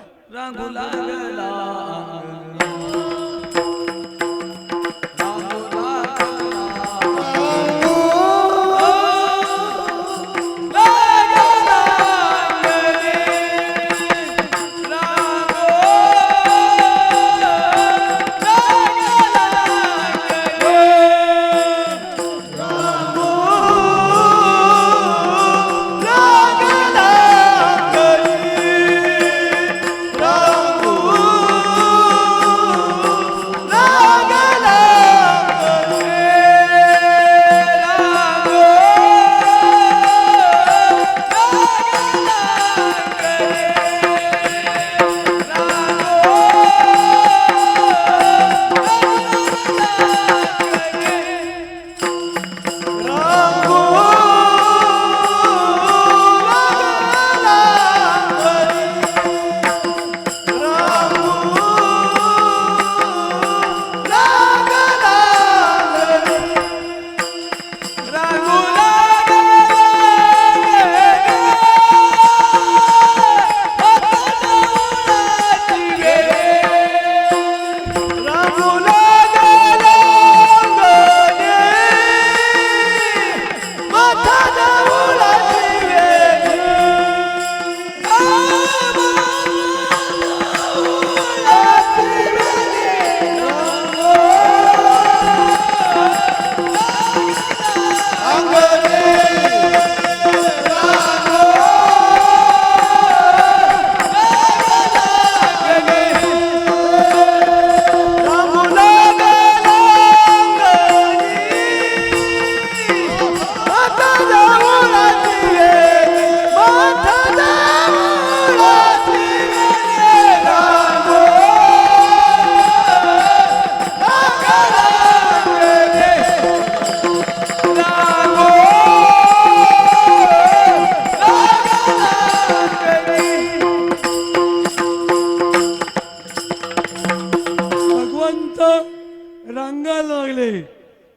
भगवंत रांगायला लागले.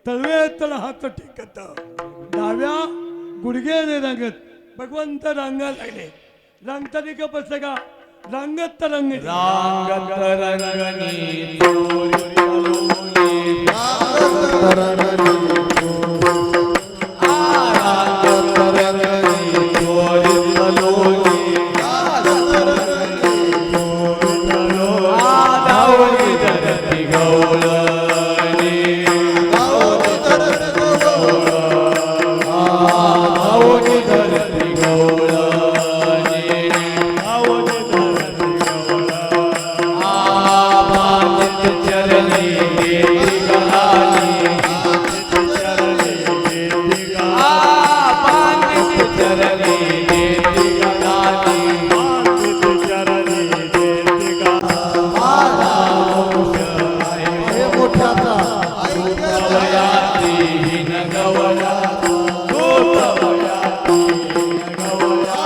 तळवे तळ हात टेकत डाव्या गुडघ्याने रांगत भगवंत रांगायला लागले. रांगताना का बसले का? रांगत तर रंगले. रांगत रंगणी चोरी तलोली. रांगत रंगणी चोरी तलोली. धावली धरती गवळणी. धावली धरती गवळणी. चरणी गेली गलाली. चरणी गेली गलाली. हे मोठ्याचा गवयाती हिन गवया. तू गवयाती हिन गवया.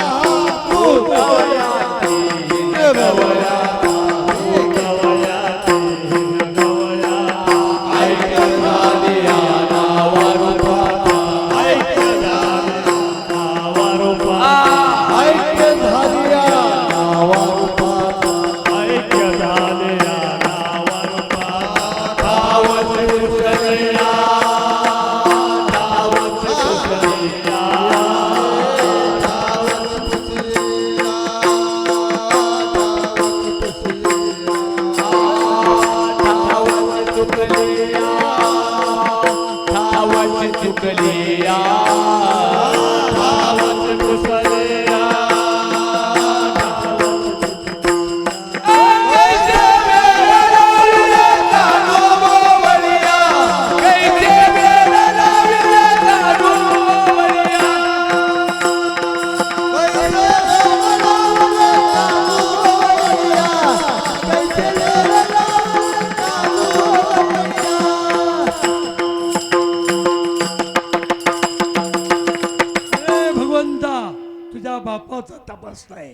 तू गवयाती हिन गवया. तुझ्या बापाचा तपास नाही.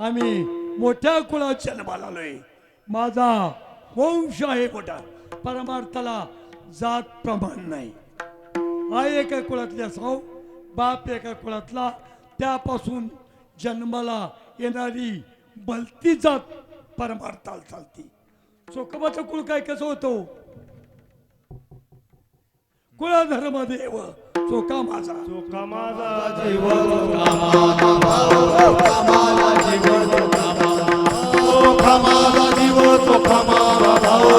आम्ही मोठ्या कुळात जन्माला आलोय. माझा वंश आहे मोठा. परमार्थाला जात प्रमाण नाही. आई एका कुळातली असाव, बाप एका कुळातला, त्यापासून जन्माला येणारी भलती जात परमार्थाला चालती. चोखोबाचं कुळ काय कसं होतं? कुळधर्म देव चोखा माझा. चोखा माझा जीव. चोखा माझा जीव. चोखा माझा जीव. चोखा माझा भाऊ.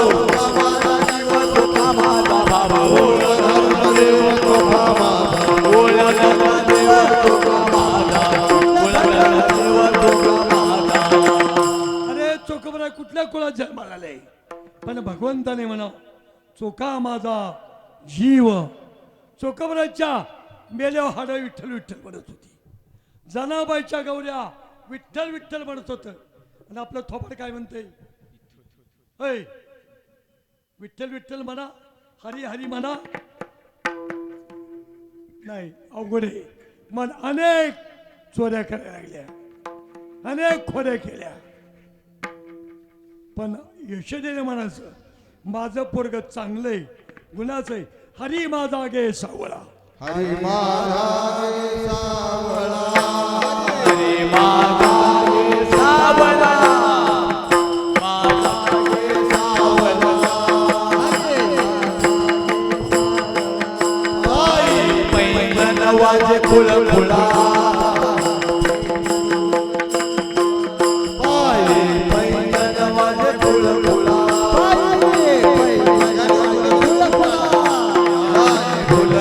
चोखा माझा भाऊ. धर्मदेव चोखा माझा. धर्मदेव चोखा माझा. धर्मदेव चोखा माझा. अरे चोखोबरा कुठल्या कुळात जन्माला आले? पण भगवंताने म्हणा चोखा माझा जीव. चोखोबराच्या मेल्यावर हाड विठ्ठल विठ्ठल म्हणत होती. जनाबाईच्या गौऱ्या विठ्ठल विठ्ठल म्हणत होत. आणि आपलं थोपड काय म्हणते? होय, विठ्ठल विठ्ठल म्हणा, हरी हरी म्हणा. नाही, अवघड आहे. मन अनेक चोऱ्या करायला लागल्या, अनेक खोऱ्या केल्या. पण यशोदेने म्हणायचं माझं पोरग चांगलंय, गुणाचंय. हरी माझा गे सावळा. हरी माझा गे सावळा. हरी माझा गे सावळा. माझा गे सावळा. आई पैंजण वाजे फुल फुला. पैंजण वाजे फुल फुला. फुल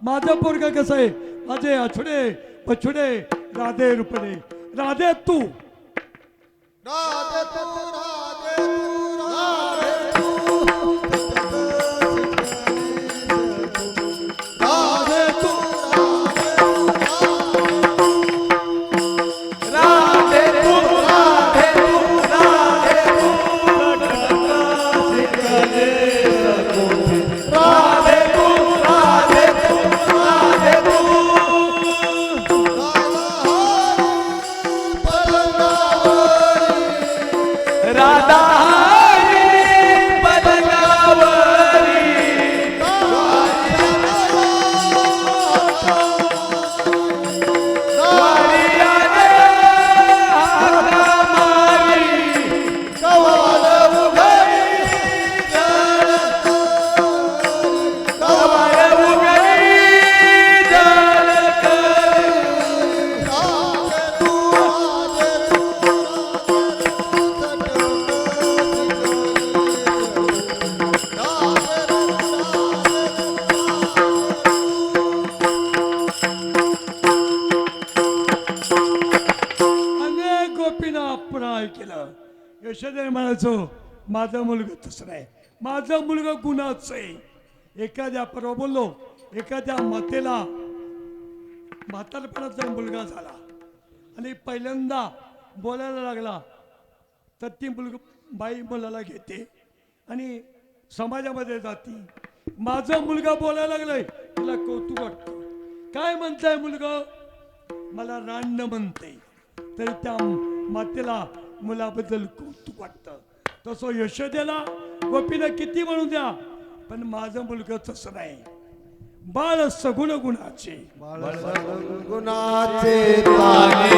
माझं पोरग कसं आहे, माझे अछुडे पछुडे राधे रुपडे, राधे तू राधे तू राधे तू राधे तू राधे तू राधे तू राधे तू राधे तू राधे तू राधे तू राधे तू राधा हरी पदगावरी वारियाने हाका मारी कवल उघडी कवल उघडी जल अनेक गोपीनं अपराय केलं. यशोदे म्हणायचो माझा मुलगा तसं नाही, माझा मुलगा गुणाचं आहे. एखाद्या परवा बोललो, एखाद्या मातेला म्हातारपणाचा मुलगा झाला आणि पहिल्यांदा बोलायला लागला तर ती बाई मुलाला घेते आणि समाजामध्ये जाती. माझा मुलगा बोलायला लागलाय, तिला कौतुक वाटतं. काय म्हणताय मुलगा, मला रांड म्हणते. तरी त्या मातेला मुलाबद्दल कौतुक वाटतं. तसं यशोदेला गोपीनं किती म्हणू द्या, पण माझं मुलगा तसं नाही. बाळ सगुण गुणाचे गुणाचे ताने